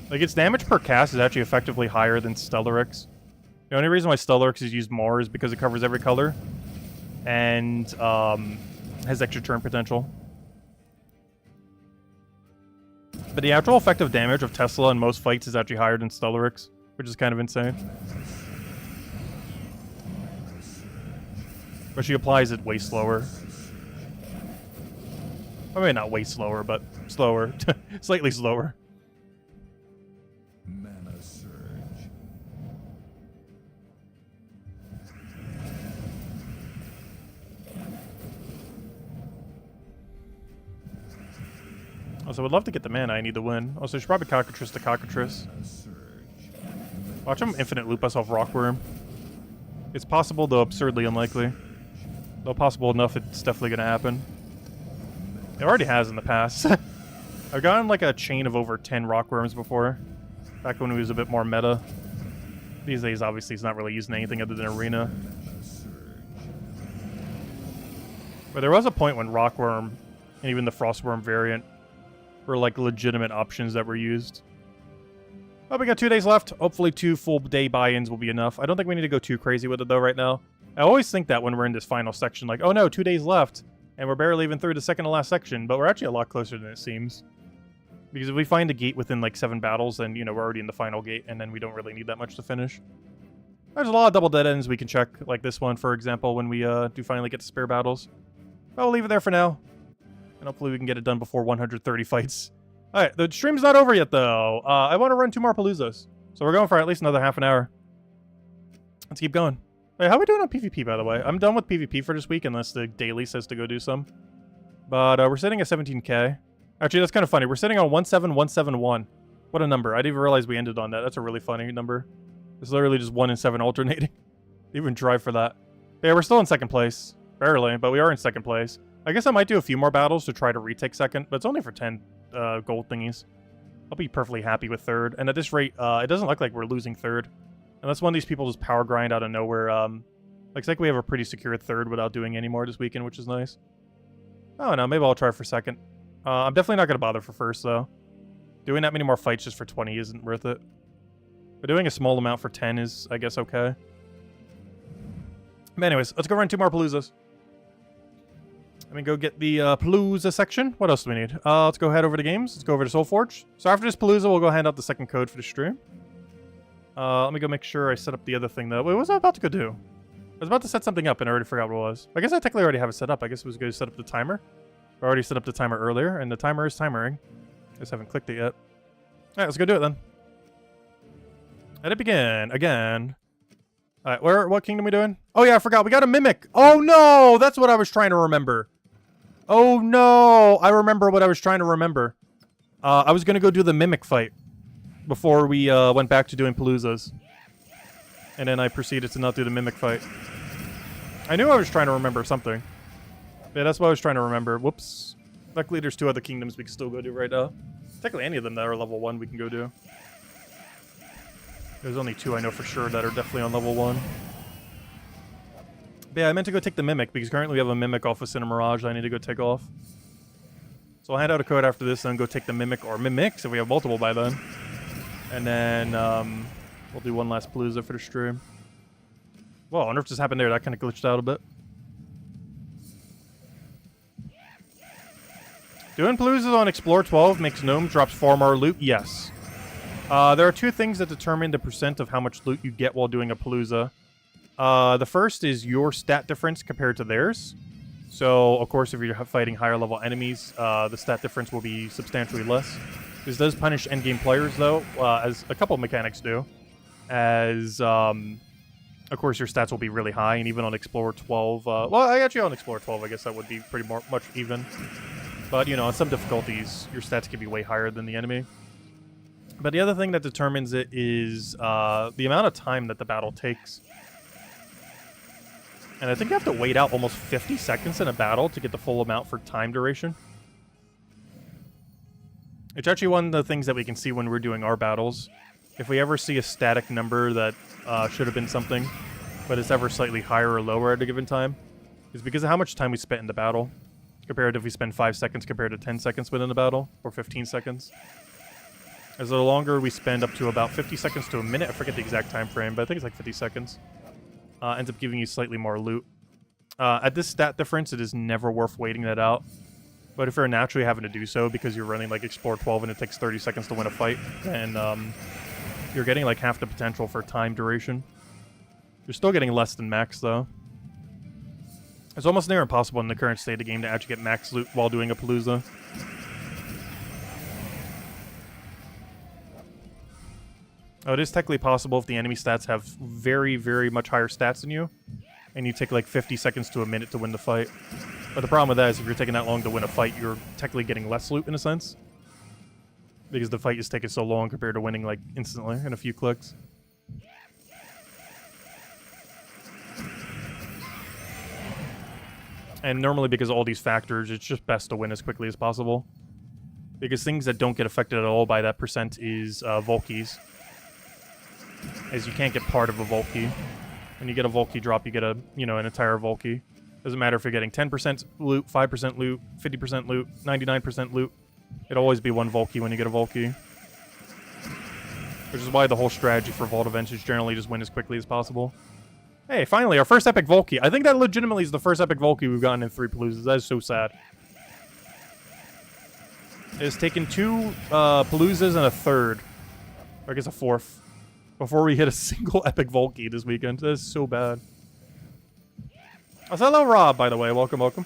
Like, its damage per cast is actually effectively higher than Stellaryx. The only reason why Stellaryx is used more is because it covers every color. And has extra turn potential. But the actual effective damage of Tesla in most fights is actually higher than Stellaryx, which is kind of insane. But she applies it way slower. I mean, not way slower, but slower. Slightly slower. Mana surge. Also, would love to get the mana I need to win. Also, I should probably Cockatrice to Cockatrice. Watch him infinite loop us off Rockworm. It's possible, though absurdly unlikely. Though possible enough, it's definitely going to happen. It already has in the past. I've gotten like a chain of over 10 Rockworms before. Back when he was a bit more meta. These days, obviously, he's not really using anything other than Arena. But there was a point when Rockworm, and even the Frostworm variant, were like legitimate options that were used. Oh, we got 2 days left. Hopefully 2 full day buy-ins will be enough. I don't think we need to go too crazy with it though right now. I always think that when we're in this final section, like, oh no, 2 days left, and we're barely even through the second to last section, but we're actually a lot closer than it seems. Because if we find a gate within like 7 battles, then, you know, we're already in the final gate, and then we don't really need that much to finish. There's a lot of double dead ends we can check, like this one, for example, when we do finally get to spare battles. I'll leave it there for now. And hopefully we can get it done before 130 fights. Alright, the stream's not over yet, though. I want to run 2 more Paloozas. So we're going for at least another half an hour. Let's keep going. Hey, how are we doing on PvP, by the way? I'm done with PvP for this week, unless the daily says to go do some. But we're sitting at 17k. Actually, that's kind of funny. We're sitting on 17171. What a number. I didn't even realize we ended on that. That's a really funny number. It's literally just 1 and 7 alternating. Even drive for that. But yeah, we're still in second place. Barely, but we are in second place. I guess I might do a few more battles to try to retake second, but it's only for 10 gold thingies. I'll be perfectly happy with third. And at this rate, it doesn't look like we're losing third. Unless one of these people just power grind out of nowhere. Looks like we have a pretty secure third without doing any more this weekend, which is nice. Oh, no, maybe I'll try for second. I'm definitely not going to bother for first, though. Doing that many more fights just for 20 isn't worth it. But doing a small amount for 10 is, I guess, okay. But anyways, let's go run 2 more Paloozas. Let me go get the Palooza section. What else do we need? Let's go head over to games. Let's go over to Soulforge. So after this Palooza, we'll go hand out the second code for the stream. Let me go make sure I set up the other thing, though. Wait, what was I about to go do? I was about to set something up and I already forgot what it was. I guess I technically already have it set up. I guess it was going to set up the timer. I already set up the timer earlier, and the timer is timering. I just haven't clicked it yet. Alright, let's go do it then. Let it begin. Again. Alright, what kingdom are we doing? Oh yeah, I forgot. We got a Mimic. Oh no! That's what I was trying to remember. Oh no! I remember what I was trying to remember. I was going to go do the Mimic fight before we went back to doing Paloozas. And then I proceeded to not do the Mimic fight. I knew I was trying to remember something. Yeah, that's what I was trying to remember. Whoops. Luckily, there's 2 other kingdoms we can still go do right now. Technically, any of them that are level 1 we can go do. There's only 2 I know for sure that are definitely on level 1. But yeah, I meant to go take the Mimic, because currently we have a Mimic off of Cinemirage I need to go take off. So I'll hand out a code after this, and go take the Mimic, or Mimics if we have multiple by then. And then, we'll do one last Palooza for the stream. Whoa, I wonder if this happened there. That kind of glitched out a bit. Doing Paloozas on Explore 12 makes Gnome drops 4 more loot? Yes. There are 2 things that determine the percent of how much loot you get while doing a Palooza. The first is your stat difference compared to theirs. So, of course, if you're fighting higher level enemies, the stat difference will be substantially less. This does punish endgame players, though, as a couple of mechanics do. As, of course, your stats will be really high, and even on Explorer 12... well, actually, on Explorer 12, I guess that would be pretty much even. But, you know, on some difficulties, your stats can be way higher than the enemy. But the other thing that determines it is the amount of time that the battle takes. And I think you have to wait out almost 50 seconds in a battle to get the full amount for time duration. It's actually one of the things that we can see when we're doing our battles. If we ever see a static number that should have been something, but it's ever slightly higher or lower at a given time, it's because of how much time we spent in the battle. Compared to if we spend 5 seconds compared to 10 seconds within the battle, or 15 seconds. As the longer we spend up to about 50 seconds to a minute, I forget the exact time frame, but I think it's like 50 seconds, ends up giving you slightly more loot. At this stat difference, it is never worth waiting that out. But if you're naturally having to do so because you're running like Explore 12 and it takes 30 seconds to win a fight, then you're getting like half the potential for time duration. You're still getting less than max, though. It's almost near impossible in the current state of the game to actually get max loot while doing a Palooza. Oh, it is technically possible if the enemy stats have very, very much higher stats than you, and you take like 50 seconds to a minute to win the fight. But the problem with that is if you're taking that long to win a fight, you're technically getting less loot in a sense. Because the fight is taking so long compared to winning like instantly in a few clicks. And normally because of all these factors, it's just best to win as quickly as possible. Because things that don't get affected at all by that percent is Volkies. As you can't get part of a Volky. When you get a Volky drop, you get a, you know, an entire Volky. Doesn't matter if you're getting 10% loot, 5% loot, 50% loot, 99% loot. It'll always be one Volky when you get a Volky. Which is why the whole strategy for Vault events is generally just win as quickly as possible. Hey, finally, our first epic Volky. I think that legitimately is the first epic Volky we've gotten in 3 Paloozas. That is so sad. It's taken 2 Paloozas and a third. Or I guess a fourth. Before we hit a single epic Volky this weekend. That is so bad. Oh, hello, Rob, by the way. Welcome, welcome.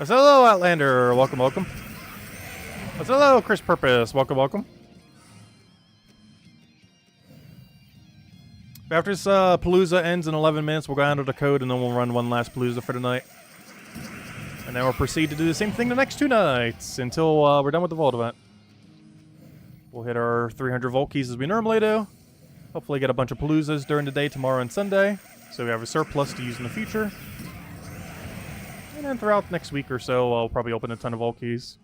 Hello, Outlander. Welcome, welcome. Hello, Chris Purpose. Welcome, welcome. After this Palooza ends in 11 minutes, we'll go down to the code, and then we'll run one last Palooza for tonight. And then we'll proceed to do the same thing the next 2 nights until we're done with the Vault event. We'll hit our 300 Vault keys as we normally do. Hopefully get a bunch of Paloozas during the day, tomorrow and Sunday, so we have a surplus to use in the future. And then throughout next week or so, I'll probably open a ton of Vault keys.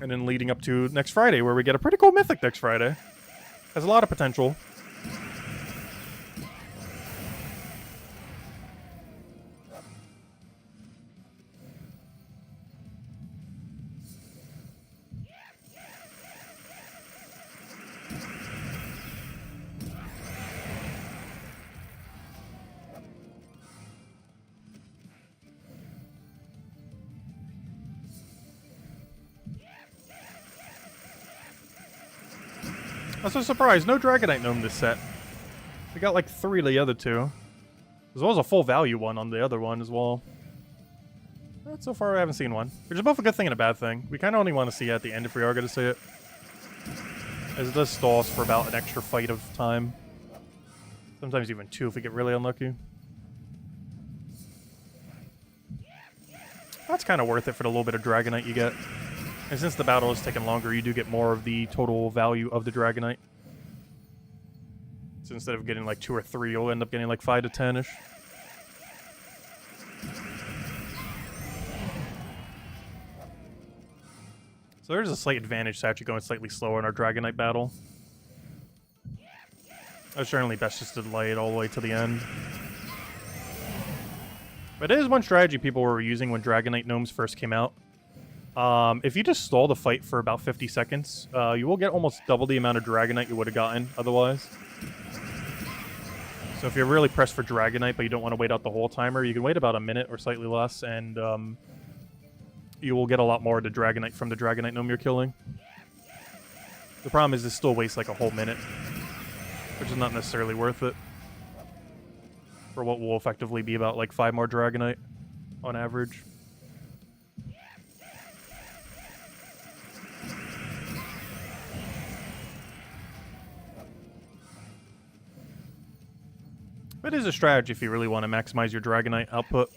And then leading up to next Friday, where we get a pretty cool Mythic next Friday. Has a lot of potential. I'm so surprised. No Dragonite Gnome this set. We got like 3 of the other 2. As well as a full value one on the other one as well. But so far I haven't seen one. Which is both a good thing and a bad thing. We kind of only want to see it at the end if we are going to see it. As it does stall us for about an extra fight of time. Sometimes even 2 if we get really unlucky. That's kind of worth it for the little bit of Dragonite you get. And since the battle is taking longer, you do get more of the total value of the Dragonite. So instead of getting like 2 or 3, you'll end up getting like 5 to 10-ish. So there's a slight advantage to actually going slightly slower in our Dragonite battle. It's generally best just to delay it all the way to the end. But it is one strategy people were using when Dragonite Gnomes first came out. If you just stall the fight for about 50 seconds, you will get almost double the amount of Dragonite you would have gotten otherwise. So if you're really pressed for Dragonite, but you don't want to wait out the whole timer, you can wait about a minute or slightly less, and you will get a lot more of the Dragonite from the Dragonite Gnome you're killing. The problem is it still wastes like a whole minute, which is not necessarily worth it. For what will effectively be about like 5 more Dragonite on average. It is a strategy if you really want to maximize your Dragonite output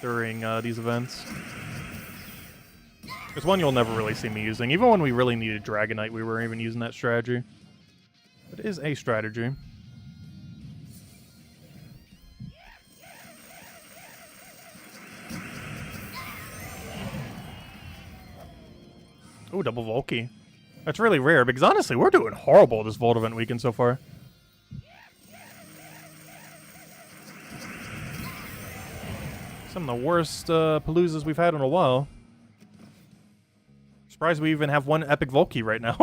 during these events. It's one you'll never really see me using. Even when we really needed Dragonite, we weren't even using that strategy. It is a strategy. Oh, double Volkey. That's really rare, because honestly, we're doing horrible this Vault event weekend so far. Some of the worst Paloozas we've had in a while. Surprised we even have one Epic Volkey right now.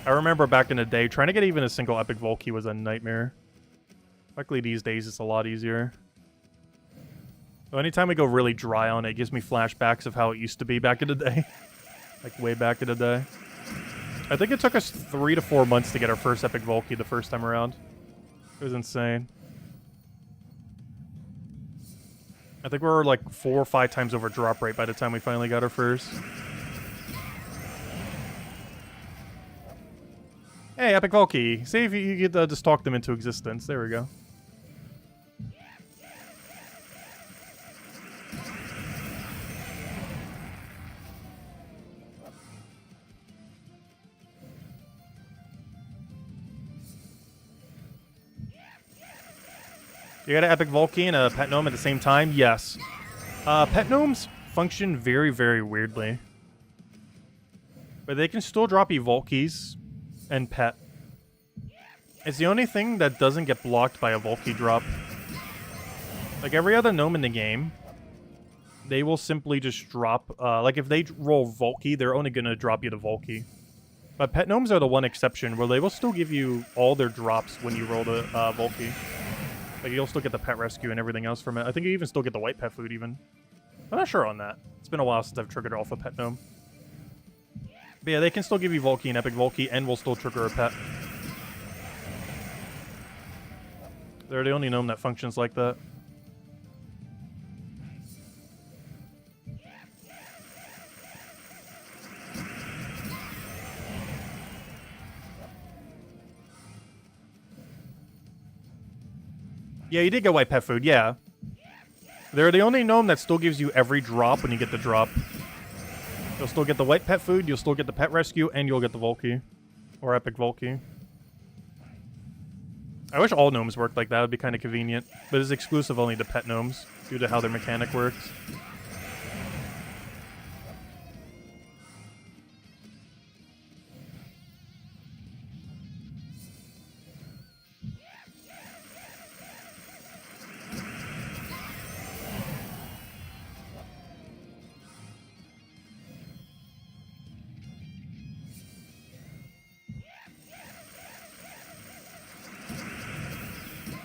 I remember back in the day, trying to get even a single Epic Volkey was a nightmare. Luckily these days it's a lot easier. So anytime we go really dry on it, it gives me flashbacks of how it used to be back in the day. Like way back in the day. I think it took us 3 to 4 months to get our first Epic Volkey the first time around. It was insane. I think we were like 4 or 5 times over drop rate by the time we finally got our first. Hey, Epic Volkey. See if you could just talk them into existence. There we go. You got an Epic Volkey and a Pet Gnome at the same time? Yes. Pet Gnomes function very, very weirdly. But they can still drop you Volkeys and Pet. It's the only thing that doesn't get blocked by a Volkey drop. Like every other Gnome in the game, they will simply just drop... like if they roll Volkey, they're only going to drop you the Volkey. But Pet Gnomes are the one exception where they will still give you all their drops when you roll the Volkey. Like, you'll still get the pet rescue and everything else from it. I think you even still get the white pet food, even. I'm not sure on that. It's been a while since I've triggered off a Pet Gnome. But yeah, they can still give you Volkey and Epic Volkey, and will still trigger a pet. They're the only gnome that functions like that. Yeah, you did get white pet food, yeah. They're the only gnome that still gives you every drop when you get the drop. You'll still get the white pet food, you'll still get the pet rescue, and you'll get the Volkey. Or epic Volkey. I wish all gnomes worked like that, it would be kind of convenient. But it's exclusive only to pet gnomes, due to how their mechanic works.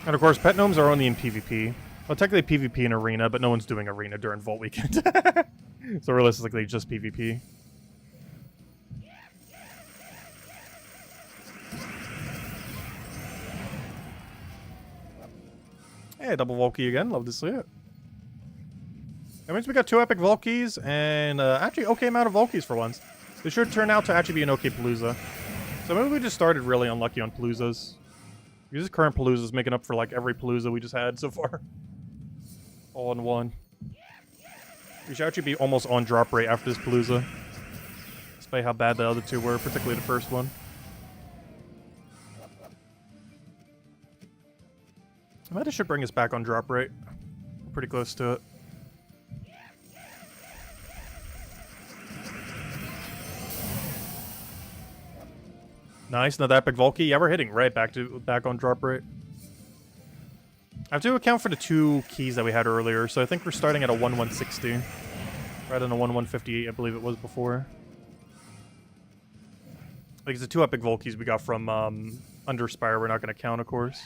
And of course, pet gnomes are only in PvP. Well, technically PvP in Arena, but no one's doing Arena during Vault Weekend. So realistically, just PvP. Hey, double Volkey again. Love to see it. That means we got 2 epic Volkeys and actually okay amount of Volkeys for once. This should turn out to actually be an okay Palooza. So maybe we just started really unlucky on Paloozas. Because this current Palooza is making up for like every Palooza we just had so far. All in one. We should actually be almost on drop rate after this Palooza. Despite how bad the other 2 were, particularly the first one. I might have should bring us back on drop rate. We're pretty close to it. Nice, another epic Volkey. Yeah, we're hitting right back on drop rate. I have to account for the 2 keys that we had earlier, so I think we're starting at a 1160 rather than a 1158, I believe it was before. Like the 2 epic Volkeys we got from Underspire, we're not going to count, of course.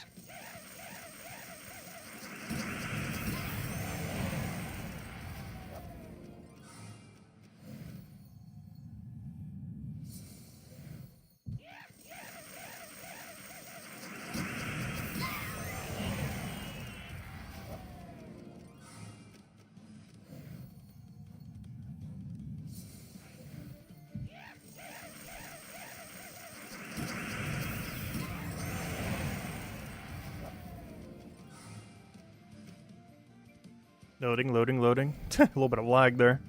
Loading, loading, loading. A little bit of lag there.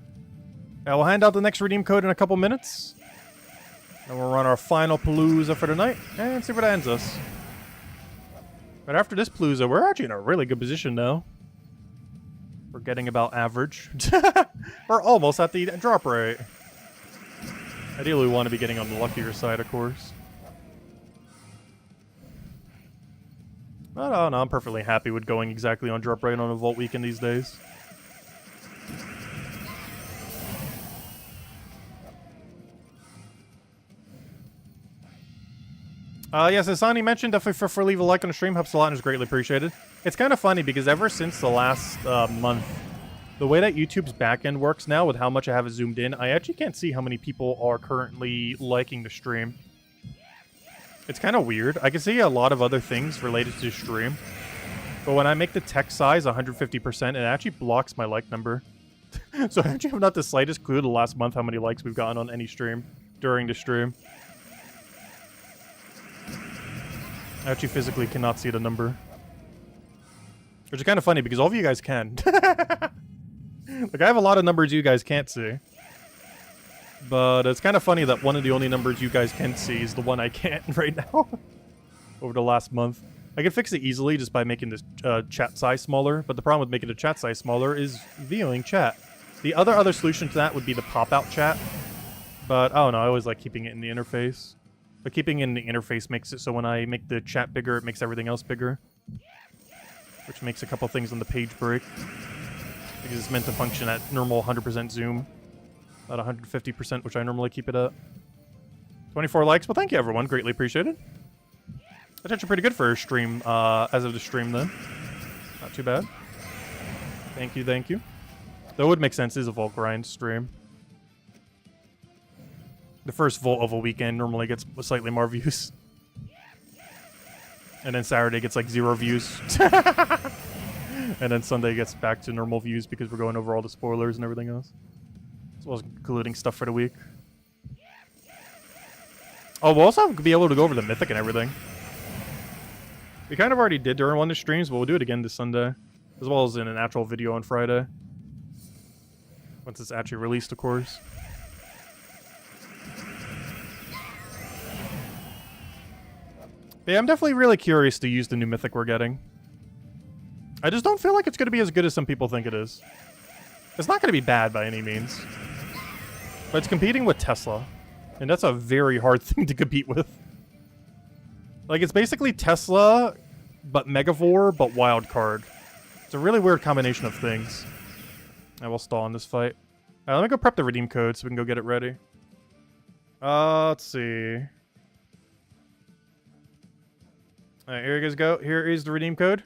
Yeah, we'll hand out the next redeem code in a couple minutes. And we'll run our final Palooza for the night and see where that ends us. But after this Palooza, we're actually in a really good position now. We're getting about average. We're almost at the drop rate. Ideally, we want to be getting on the luckier side, of course. But oh no, I'm perfectly happy with going exactly on drop rate on a Vault Weekend these days. Yes, as Sonny mentioned, definitely feel free to leave a like on the stream. Helps a lot and is greatly appreciated. It's kind of funny because ever since the last month, the way that YouTube's backend works now with how much I have it zoomed in, I actually can't see how many people are currently liking the stream. It's kind of weird. I can see a lot of other things related to the stream. But when I make the text size 150%, it actually blocks my like number. So I actually have not the slightest clue the last month how many likes we've gotten on any stream during the stream. I actually physically cannot see the number. Which is kind of funny because all of you guys can. Like, I have a lot of numbers you guys can't see. But it's kind of funny that one of the only numbers you guys can see is the one I can't right now. Over the last month. I can fix it easily just by making this chat size smaller, but the problem with making the chat size smaller is viewing chat. The other solution to that would be the pop-out chat. But, I don't know, I always like keeping it in the interface. But keeping it in the interface makes it so when I make the chat bigger, it makes everything else bigger. Which makes a couple things on the page break. Because it's meant to function at normal 100% zoom. Not 150%, which I normally keep it at. 24 likes. Well, thank you, everyone. Greatly appreciated. That's actually pretty good for a stream, as of the stream, then. Not too bad. Thank you, thank you. That would make sense. It is a Vault Grind stream. The first Vault of a weekend normally gets slightly more views. And then Saturday gets like 0 views. And then Sunday gets back to normal views because we're going over all the spoilers and everything else. As well as concluding stuff for the week. Oh, we'll also be able to go over the Mythic and everything. We kind of already did during one of the streams, but we'll do it again this Sunday. As well as in an actual video on Friday. Once it's actually released, of course. But yeah, I'm definitely really curious to use the new Mythic we're getting. I just don't feel like it's going to be as good as some people think it is. It's not going to be bad by any means. But it's competing with Tesla. And that's a very hard thing to compete with. Like, it's basically Tesla, but Megavore, but Wild Card. It's a really weird combination of things. I will stall in this fight. Let me go prep the redeem code so we can go get it ready. Let's see. Alright, here you guys go. Here is the redeem code.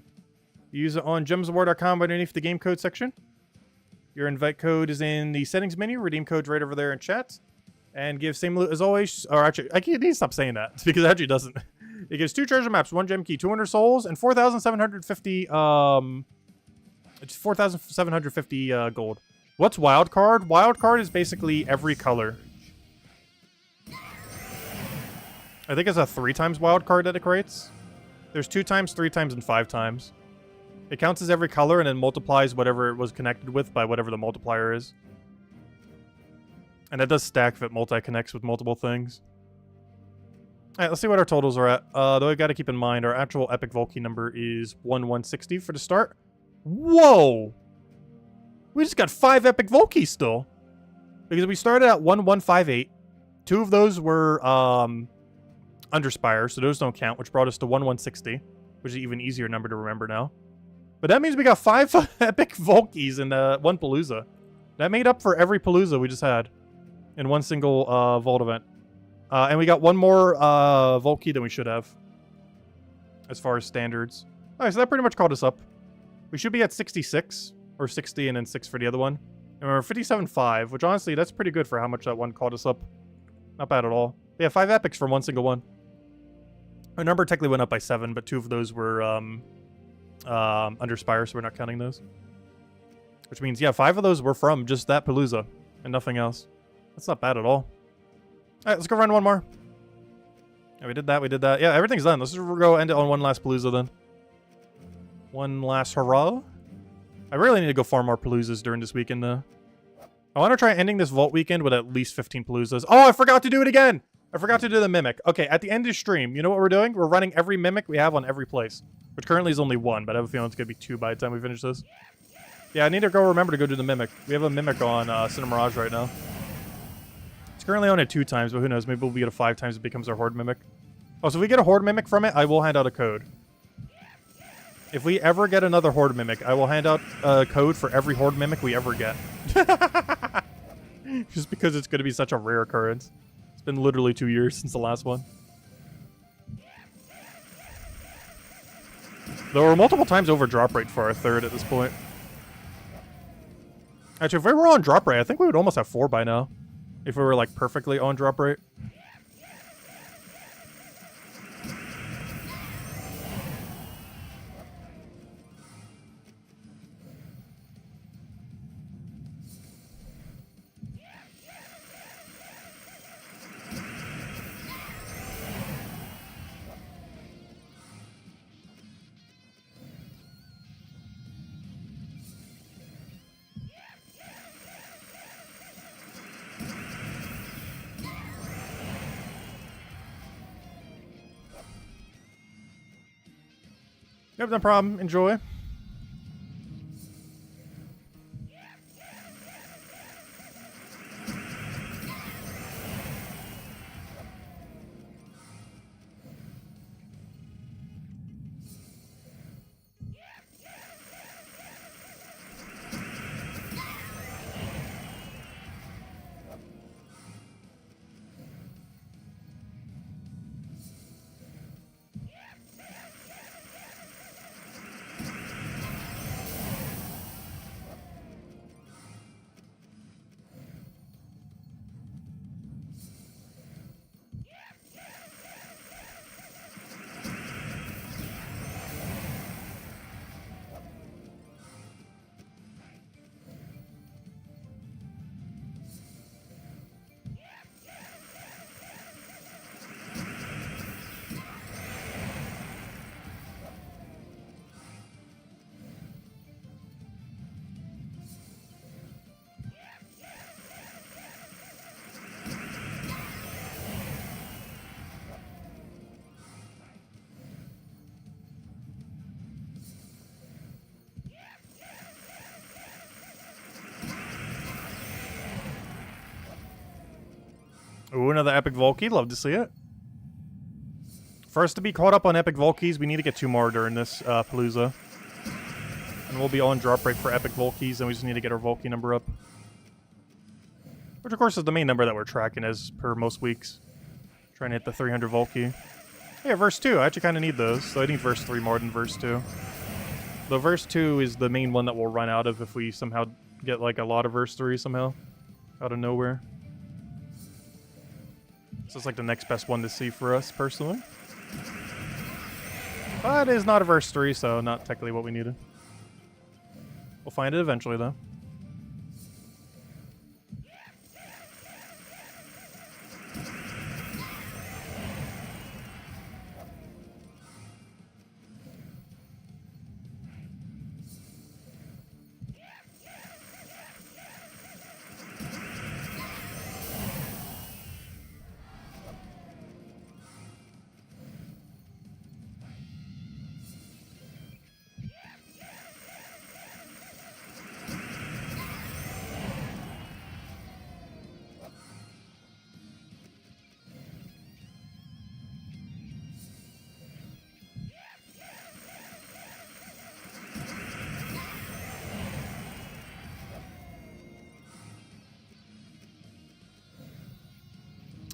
Use it on gemsofwar.com underneath the game code section. Your invite code is in the settings menu. Redeem code's right over there in chat. And give same loot as always. Or actually, I need to stop saying that because it actually doesn't. It gives 2 treasure maps, 1 gem key, 200 souls, and 4,750 it's 4,750 gold. What's wild card? Wild card is basically every color. I think it's a 3 times wild card that it creates. There's 2 times, 3 times, and 5 times. It counts as every color and then multiplies whatever it was connected with by whatever the multiplier is. And it does stack if it multi-connects with multiple things. Alright, let's see what our totals are at. Though I've got to keep in mind our actual epic Volkey number is 1160 for the start. Whoa! We just got 5 epic Volkeys still. Because we started at 1158. 2 of those were Underspire, so those don't count, which brought us to 1160, which is an even easier number to remember now. But that means we got 5 epic Volkeys in 1 Palooza. That made up for every Palooza we just had in one single Vault event. And we got 1 more Volkey than we should have, as far as standards. Alright, so that pretty much caught us up. We should be at 66, or 60 and then 6 for the other one. And we're 57.5, which honestly, that's pretty good for how much that one caught us up. Not bad at all. Yeah, 5 epics from one single one. Our number technically went up by 7, but 2 of those were Underspire, so we're not counting those. Which means, yeah, 5 of those were from just that Palooza, and nothing else. That's not bad at all. Alright, let's go run 1 more. Yeah, we did that, we did that. Yeah, everything's done. Let's just go end it on 1 last Palooza then. 1 last hurrah. I really need to go farm more Paloozas during this weekend, though. I want to try ending this Vault weekend with at least 15 Paloozas. Oh, I forgot to do it again! I forgot to do the Mimic. Okay, at the end of the stream, you know what we're doing? We're running every Mimic we have on every place. Which currently is only 1, but I have a feeling it's going to be 2 by the time we finish this. Yeah, I need to go remember to go do the Mimic. We have a Mimic on Cinemirage right now. It's currently on at 2 times, but who knows? Maybe we'll get a 5 times it becomes our Horde Mimic. Oh, so if we get a Horde Mimic from it, I will hand out a code. If we ever get another Horde Mimic, I will hand out a code for every Horde Mimic we ever get. Just because it's going to be such a rare occurrence. It's been literally 2 years since the last one. Though we're multiple times over drop rate for our 3rd at this point. Actually, if we were on drop rate, I think we would almost have 4 by now. If we were, like, perfectly on drop rate. Yep, no problem. Enjoy. Ooh, another Epic Volkey. Love to see it. For us to be caught up on Epic Volkeys, we need to get 2 more during this Palooza. And we'll be on drop rate for Epic Volkeys, and we just need to get our Volkey number up. Which, of course, is the main number that we're tracking as per most weeks. Trying to hit the 300 Volkey. Yeah, verse 2. I actually kind of need those, so I need verse 3 more than verse 2. The verse 2 is the main one that we'll run out of if we somehow get, like, a lot of verse 3 somehow. Out of nowhere. So it's like the next best one to see for us, personally. But it is not a verse 3, so not technically what we needed. We'll find it eventually, though.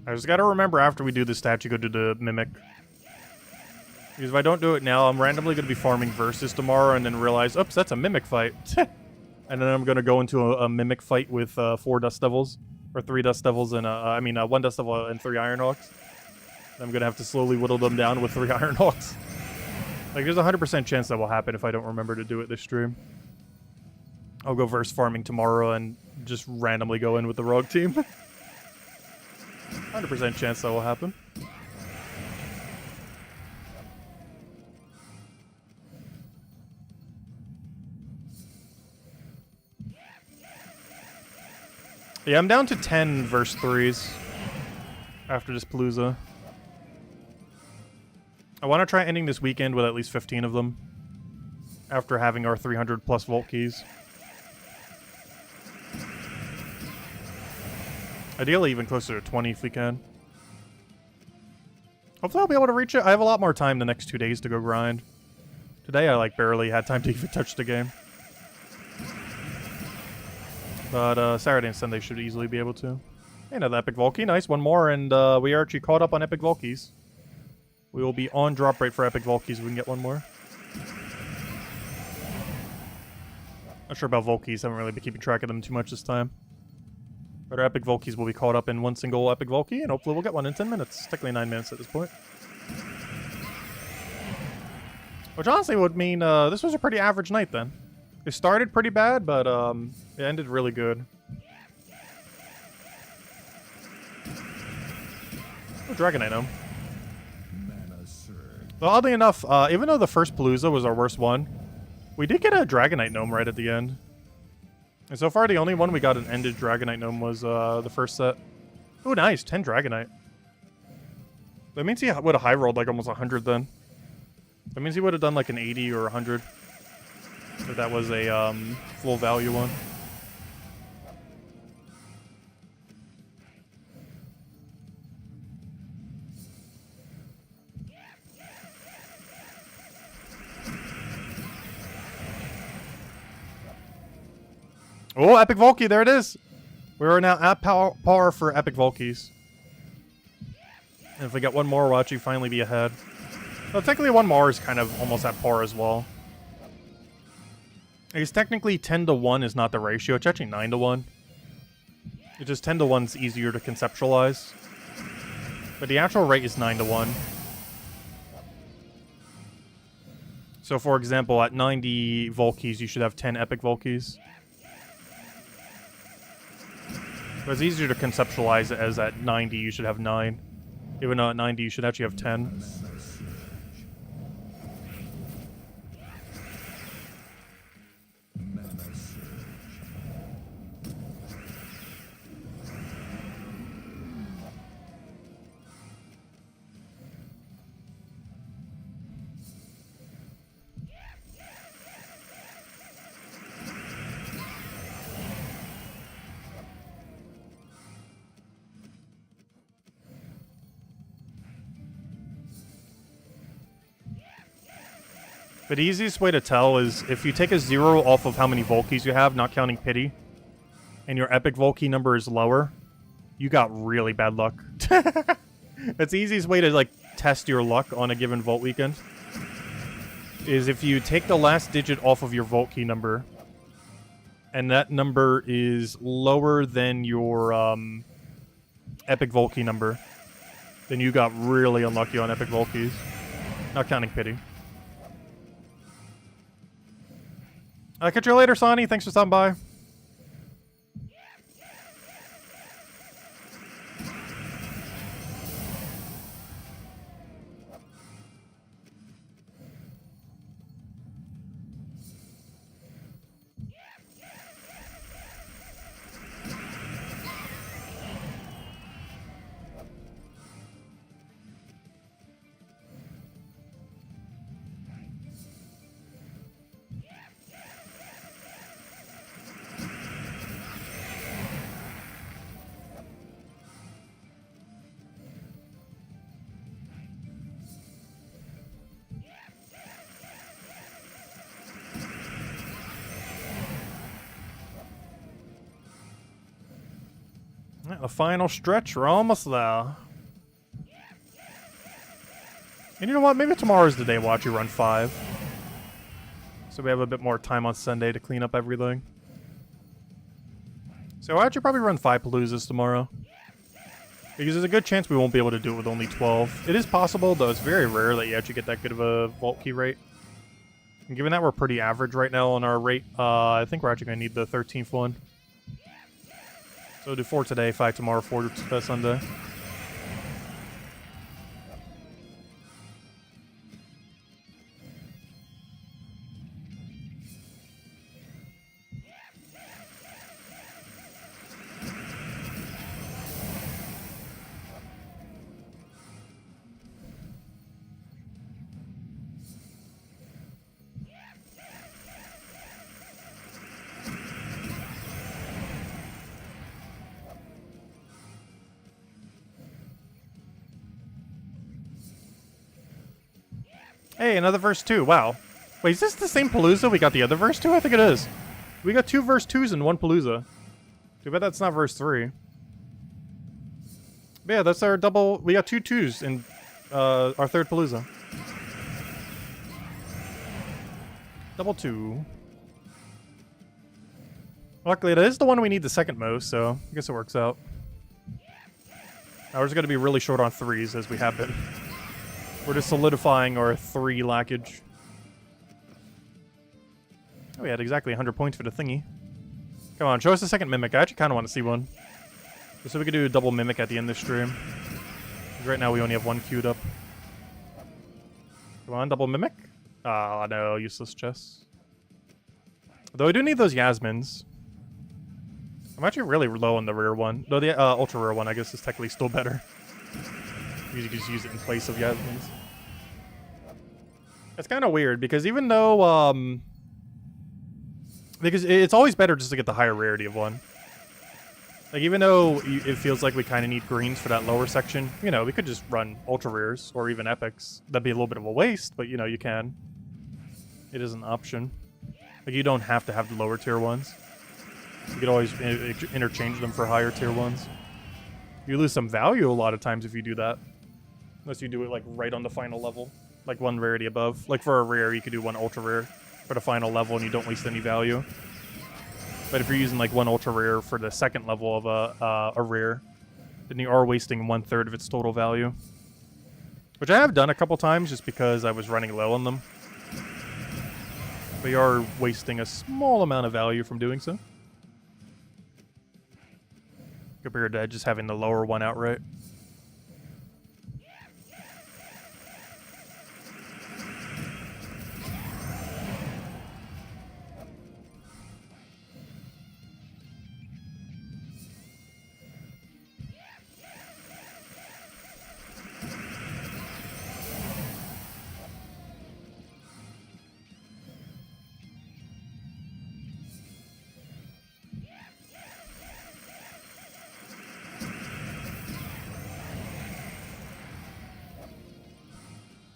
I just gotta remember after we do the statue, go do the Mimic. Because if I don't do it now, I'm randomly gonna be farming Versus tomorrow and then realize, oops, that's a Mimic fight. And then I'm gonna go into a Mimic fight with 4 Dust Devils. Or 3 Dust Devils and, 1 Dust Devil and 3 Ironhawks. I'm gonna have to slowly whittle them down with 3 Ironhawks. Like, there's a 100% chance that will happen if I don't remember to do it this stream. I'll go verse farming tomorrow and just randomly go in with the Rogue team. 100% chance that will happen. Yeah, I'm down to 10 verse 3s after this Palooza. I want to try ending this weekend with at least 15 of them after having our 300 plus volt keys. Ideally, even closer to 20 if we can. Hopefully I'll be able to reach it. I have a lot more time the next 2 days to go grind. Today I, like, barely had time to even touch the game. But, Saturday and Sunday should easily be able to. Hey, another Epic Volkey. Nice, 1 more, and, we are actually caught up on Epic Volkeys. We will be on drop rate for Epic Volkeys if we can get 1 more. Not sure about Volkeys. Haven't really been keeping track of them too much this time. But our Epic Volkeys will be caught up in 1 single Epic Volkey, and hopefully we'll get 1 in 10 minutes. Technically 9 minutes at this point. Which honestly would mean this was a pretty average night then. It started pretty bad, but it ended really good. Oh, Dragonite Gnome. Well, oddly enough, even though the first Palooza was our worst one, we did get a Dragonite Gnome right at the end. And so far, the only one we got an ended Dragonite Gnome was the first set. Oh, nice. 10 Dragonite. That means he would have high rolled like almost 100 then. That means he would have done like an 80 or 100. If that was a full value one. Oh, Epic Volkey, there it is. We are now at par for Epic Volkeys. And if we get 1 more, we'll actually finally be ahead. Well, technically 1 more is kind of almost at par as well. I guess technically 10 to 1 is not the ratio. It's actually 9 to 1. It's just 10 to 1 is easier to conceptualize. But the actual rate is 9 to 1. So for example, at 90 Volkeys, you should have 10 Epic Volkeys. But it's easier to conceptualize it as at 90 you should have 9. Even though at 90 you should actually have 10. But the easiest way to tell is if you take a 0 off of how many Volkeys you have, not counting pity, and your epic Volkey number is lower, you got really bad luck. That's the easiest way to, like, test your luck on a given Vault weekend. Is if you take the last digit off of your Volkey number, and that number is lower than your epic Volkey number, then you got really unlucky on epic Volkeys. Not counting pity. I'll catch you later, Sonny. Thanks for stopping by. The final stretch, we're almost there. And you know what? Maybe tomorrow's the day we'll actually run 5. So we have a bit more time on Sunday to clean up everything. So I'll actually probably run 5 Paloozas tomorrow. Because there's a good chance we won't be able to do it with only 12. It is possible, though it's very rare that you actually get that good of a Vault Key rate. And given that we're pretty average right now on our rate, I think we're actually going to need the 13th one. So we'll do 4 today, 5 tomorrow, 4 Sunday. Hey, another verse 2. Wow. Wait, is this the same Palooza we got the other verse 2? I think it is. We got 2 verse 2s in one Palooza. Too bad that's not verse 3. But yeah, that's our double. We got 2 2s in our third Palooza. Double 2. Luckily, that is the one we need the second most, so I guess it works out. Now we're just going to be really short on 3s, as we have been. We're just solidifying our 3 lackage. Oh, we had exactly 100 points for the thingy. Come on, show us the second Mimic. I actually kind of want to see one. Just so we can do a double Mimic at the end of the stream. Right now we only have 1 queued up. Come on, double Mimic. Ah, no, useless chess. Though I do need those Yasmins. I'm actually really low on the rare one. Though the ultra rare one, I guess, is technically still better. You can just use it in place of Yasmins. It's kind of weird because even though because it's always better just to get the higher rarity of one. Like even though it feels like we kind of need greens for that lower section, you know, we could just run ultra rares or even epics. That'd be a little bit of a waste, but you know, you can. It is an option. Like you don't have to have the lower tier ones. You could always interchange them for higher tier ones. You lose some value a lot of times if you do that. Unless you do it like right on the final level. Like 1 rarity above. Like for a rare, you could do 1 ultra rare for the final level and you don't waste any value. But if you're using like 1 ultra rare for the second level of a rare, then you are wasting 1/3 of its total value. Which I have done a couple times just because I was running low on them. But you are wasting a small amount of value from doing so. Compared to just having the lower one outright.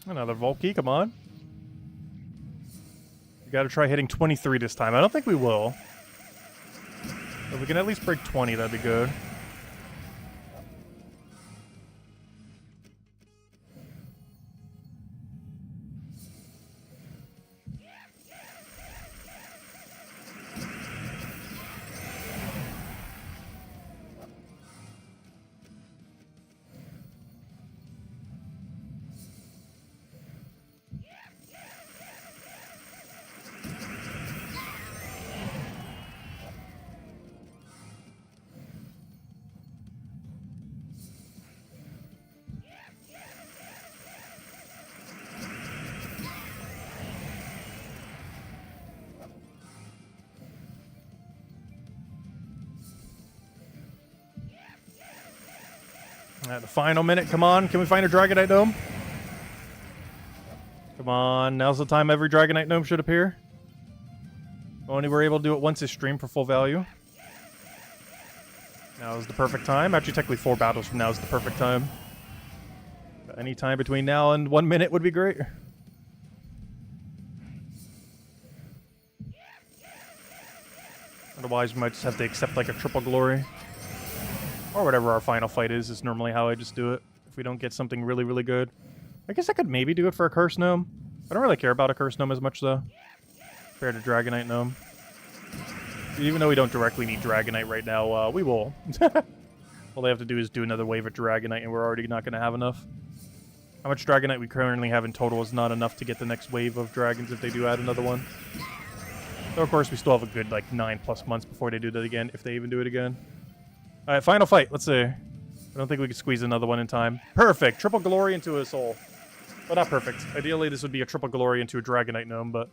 Another Volkey, come on. We got to try hitting 23 this time. I don't think we will. If we can at least break 20, that'd be good. At the final minute, come on. Can we find a Dragonite Gnome? Come on, now's the time every Dragonite Gnome should appear. Only we're able to do it once this stream for full value. Now is the perfect time. Actually, technically 4 battles from now is the perfect time. But any time between now and 1 minute would be great. Otherwise, we might just have to accept like a triple glory. Or whatever our final fight is normally how I just do it. If we don't get something really, really good. I guess I could maybe do it for a Curse Gnome. I don't really care about a Curse Gnome as much, though. Compared to Dragonite Gnome. Even though we don't directly need Dragonite right now, we will. All they have to do is do another wave of Dragonite, and we're already not going to have enough. How much Dragonite we currently have in total is not enough to get the next wave of dragons if they do add another one. So, of course, we still have a good, like, 9+ months before they do that again, if they even do it again. Alright, final fight. Let's see. I don't think we can squeeze another one in time. Perfect! Triple Glory into a Soul. Well, not perfect. Ideally, this would be a Triple Glory into a Dragonite Gnome, but...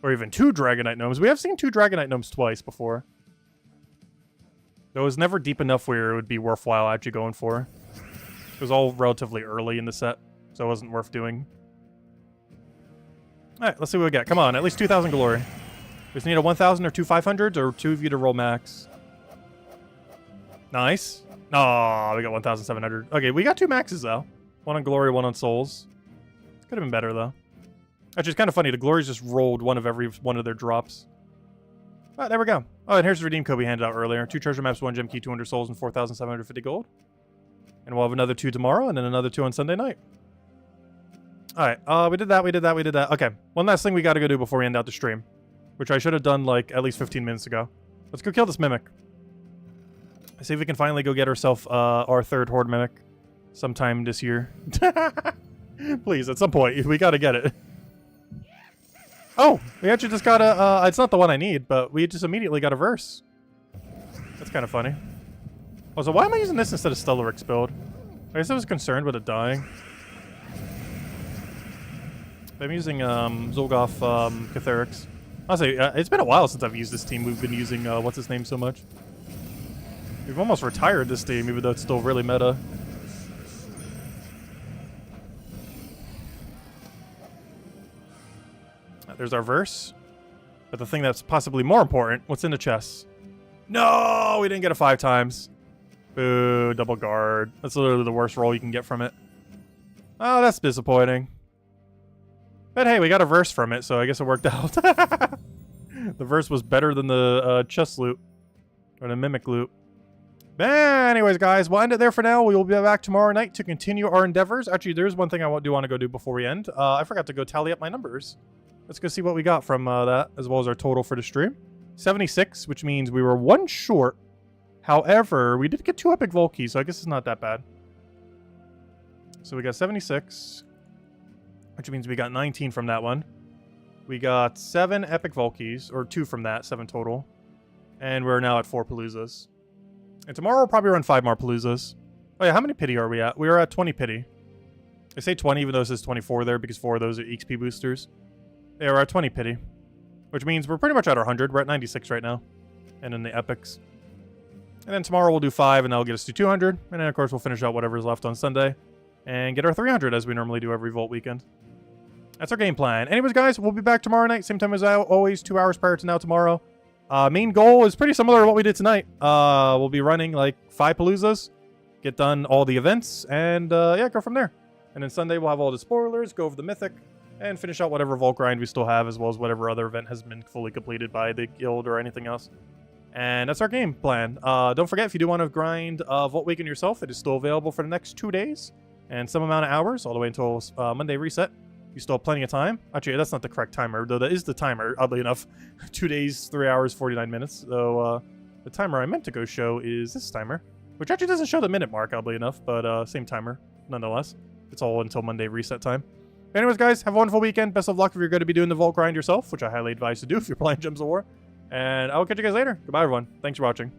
Or even 2 Dragonite Gnomes. We have seen 2 Dragonite Gnomes twice before. Though it was never deep enough where it would be worthwhile actually going for. It was all relatively early in the set, so it wasn't worth doing. Alright, let's see what we got. Come on, at least 2,000 Glory. We just need a 1,000 or 2 500s, or 2 of you to roll max. Nice. Oh, we got 1,700. Okay, we got 2 maxes, though. One on Glory, one on Souls. Could have been better, though. Actually, it's kind of funny. The Glories just rolled one of every one of their drops. Alright, there we go. Oh, and here's the redeem code we handed out earlier. 2 treasure maps, 1 gem key, 200 souls, and 4,750 gold. And we'll have another 2 tomorrow, and then another 2 on Sunday night. Alright, we did that, we did that, we did that. Okay, one last thing we gotta go do before we end out the stream. Which I should have done, like, at least 15 minutes ago. Let's go kill this Mimic. See if we can finally go get ourselves our 3rd Horde Mimic sometime this year. Please, at some point, we gotta get it. Oh, we actually just got a... it's not the one I need, but we just immediately got a verse. That's kind of funny. Oh, so why am I using this instead of Stellarix build? I guess I was concerned with it dying. I'm using Zolgoth Catharix. Honestly, it's been a while since I've used this team. We've been using, what's his name so much? We've almost retired this team, even though it's still really meta. There's our verse. But the thing that's possibly more important, what's in the chest? No! We didn't get it 5 times. Boo, double guard. That's literally the worst roll you can get from it. Oh, that's disappointing. But hey, we got a verse from it, so I guess it worked out. The verse was better than the chest loot. Or the mimic loot. But anyways, guys, we'll end it there for now. We will be back tomorrow night to continue our endeavors. Actually, there's one thing I do want to go do before we end. I forgot to go tally up my numbers. Let's go see what we got from that, as well as our total for the stream. 76, which means we were 1 short. However, we did get 2 epic Volkies, so I guess it's not that bad. So we got 76, which means we got 19 from that one. We got 7 epic Volkies, or 2 from that, 7 total. And we're now at 4 Paloozas. And tomorrow we'll probably run 5 more Paloozas. Oh yeah, how many pity are we at? We are at 20 pity. I say 20 even though it says 24 there because 4 of those are XP boosters. Yeah, we're at 20 pity. Which means we're pretty much at our 100. We're at 96 right now. And then the epics. And then tomorrow we'll do 5 and that'll get us to 200. And then of course we'll finish out whatever's left on Sunday. And get our 300 as we normally do every Vault weekend. That's our game plan. Anyways, guys, we'll be back tomorrow night. Same time as always, 2 hours prior to now tomorrow. Main goal is pretty similar to what we did tonight. We'll be running like 5 Paloozas, get done all the events, and yeah, go from there. And then Sunday we'll have all the spoilers, go over the Mythic, and finish out whatever vault grind we still have, as well as whatever other event has been fully completed by the guild or anything else. And that's our game plan. Don't forget, if you do want to grind Vault Weekend yourself, it is still available for the next 2 days and some amount of hours, all the way until Monday reset. You still have plenty of time. Actually, that's not the correct timer, though that is the timer, oddly enough. 2 days, 3 hours, 49 minutes. So the timer I meant to go show is this timer, which actually doesn't show the minute mark, oddly enough, but same timer nonetheless. It's all until Monday reset time. Anyways, guys, have a wonderful weekend. Best of luck if you're going to be doing the Vault grind yourself, which I highly advise to do if you're playing Gems of War. And I will catch you guys later. Goodbye, everyone. Thanks for watching.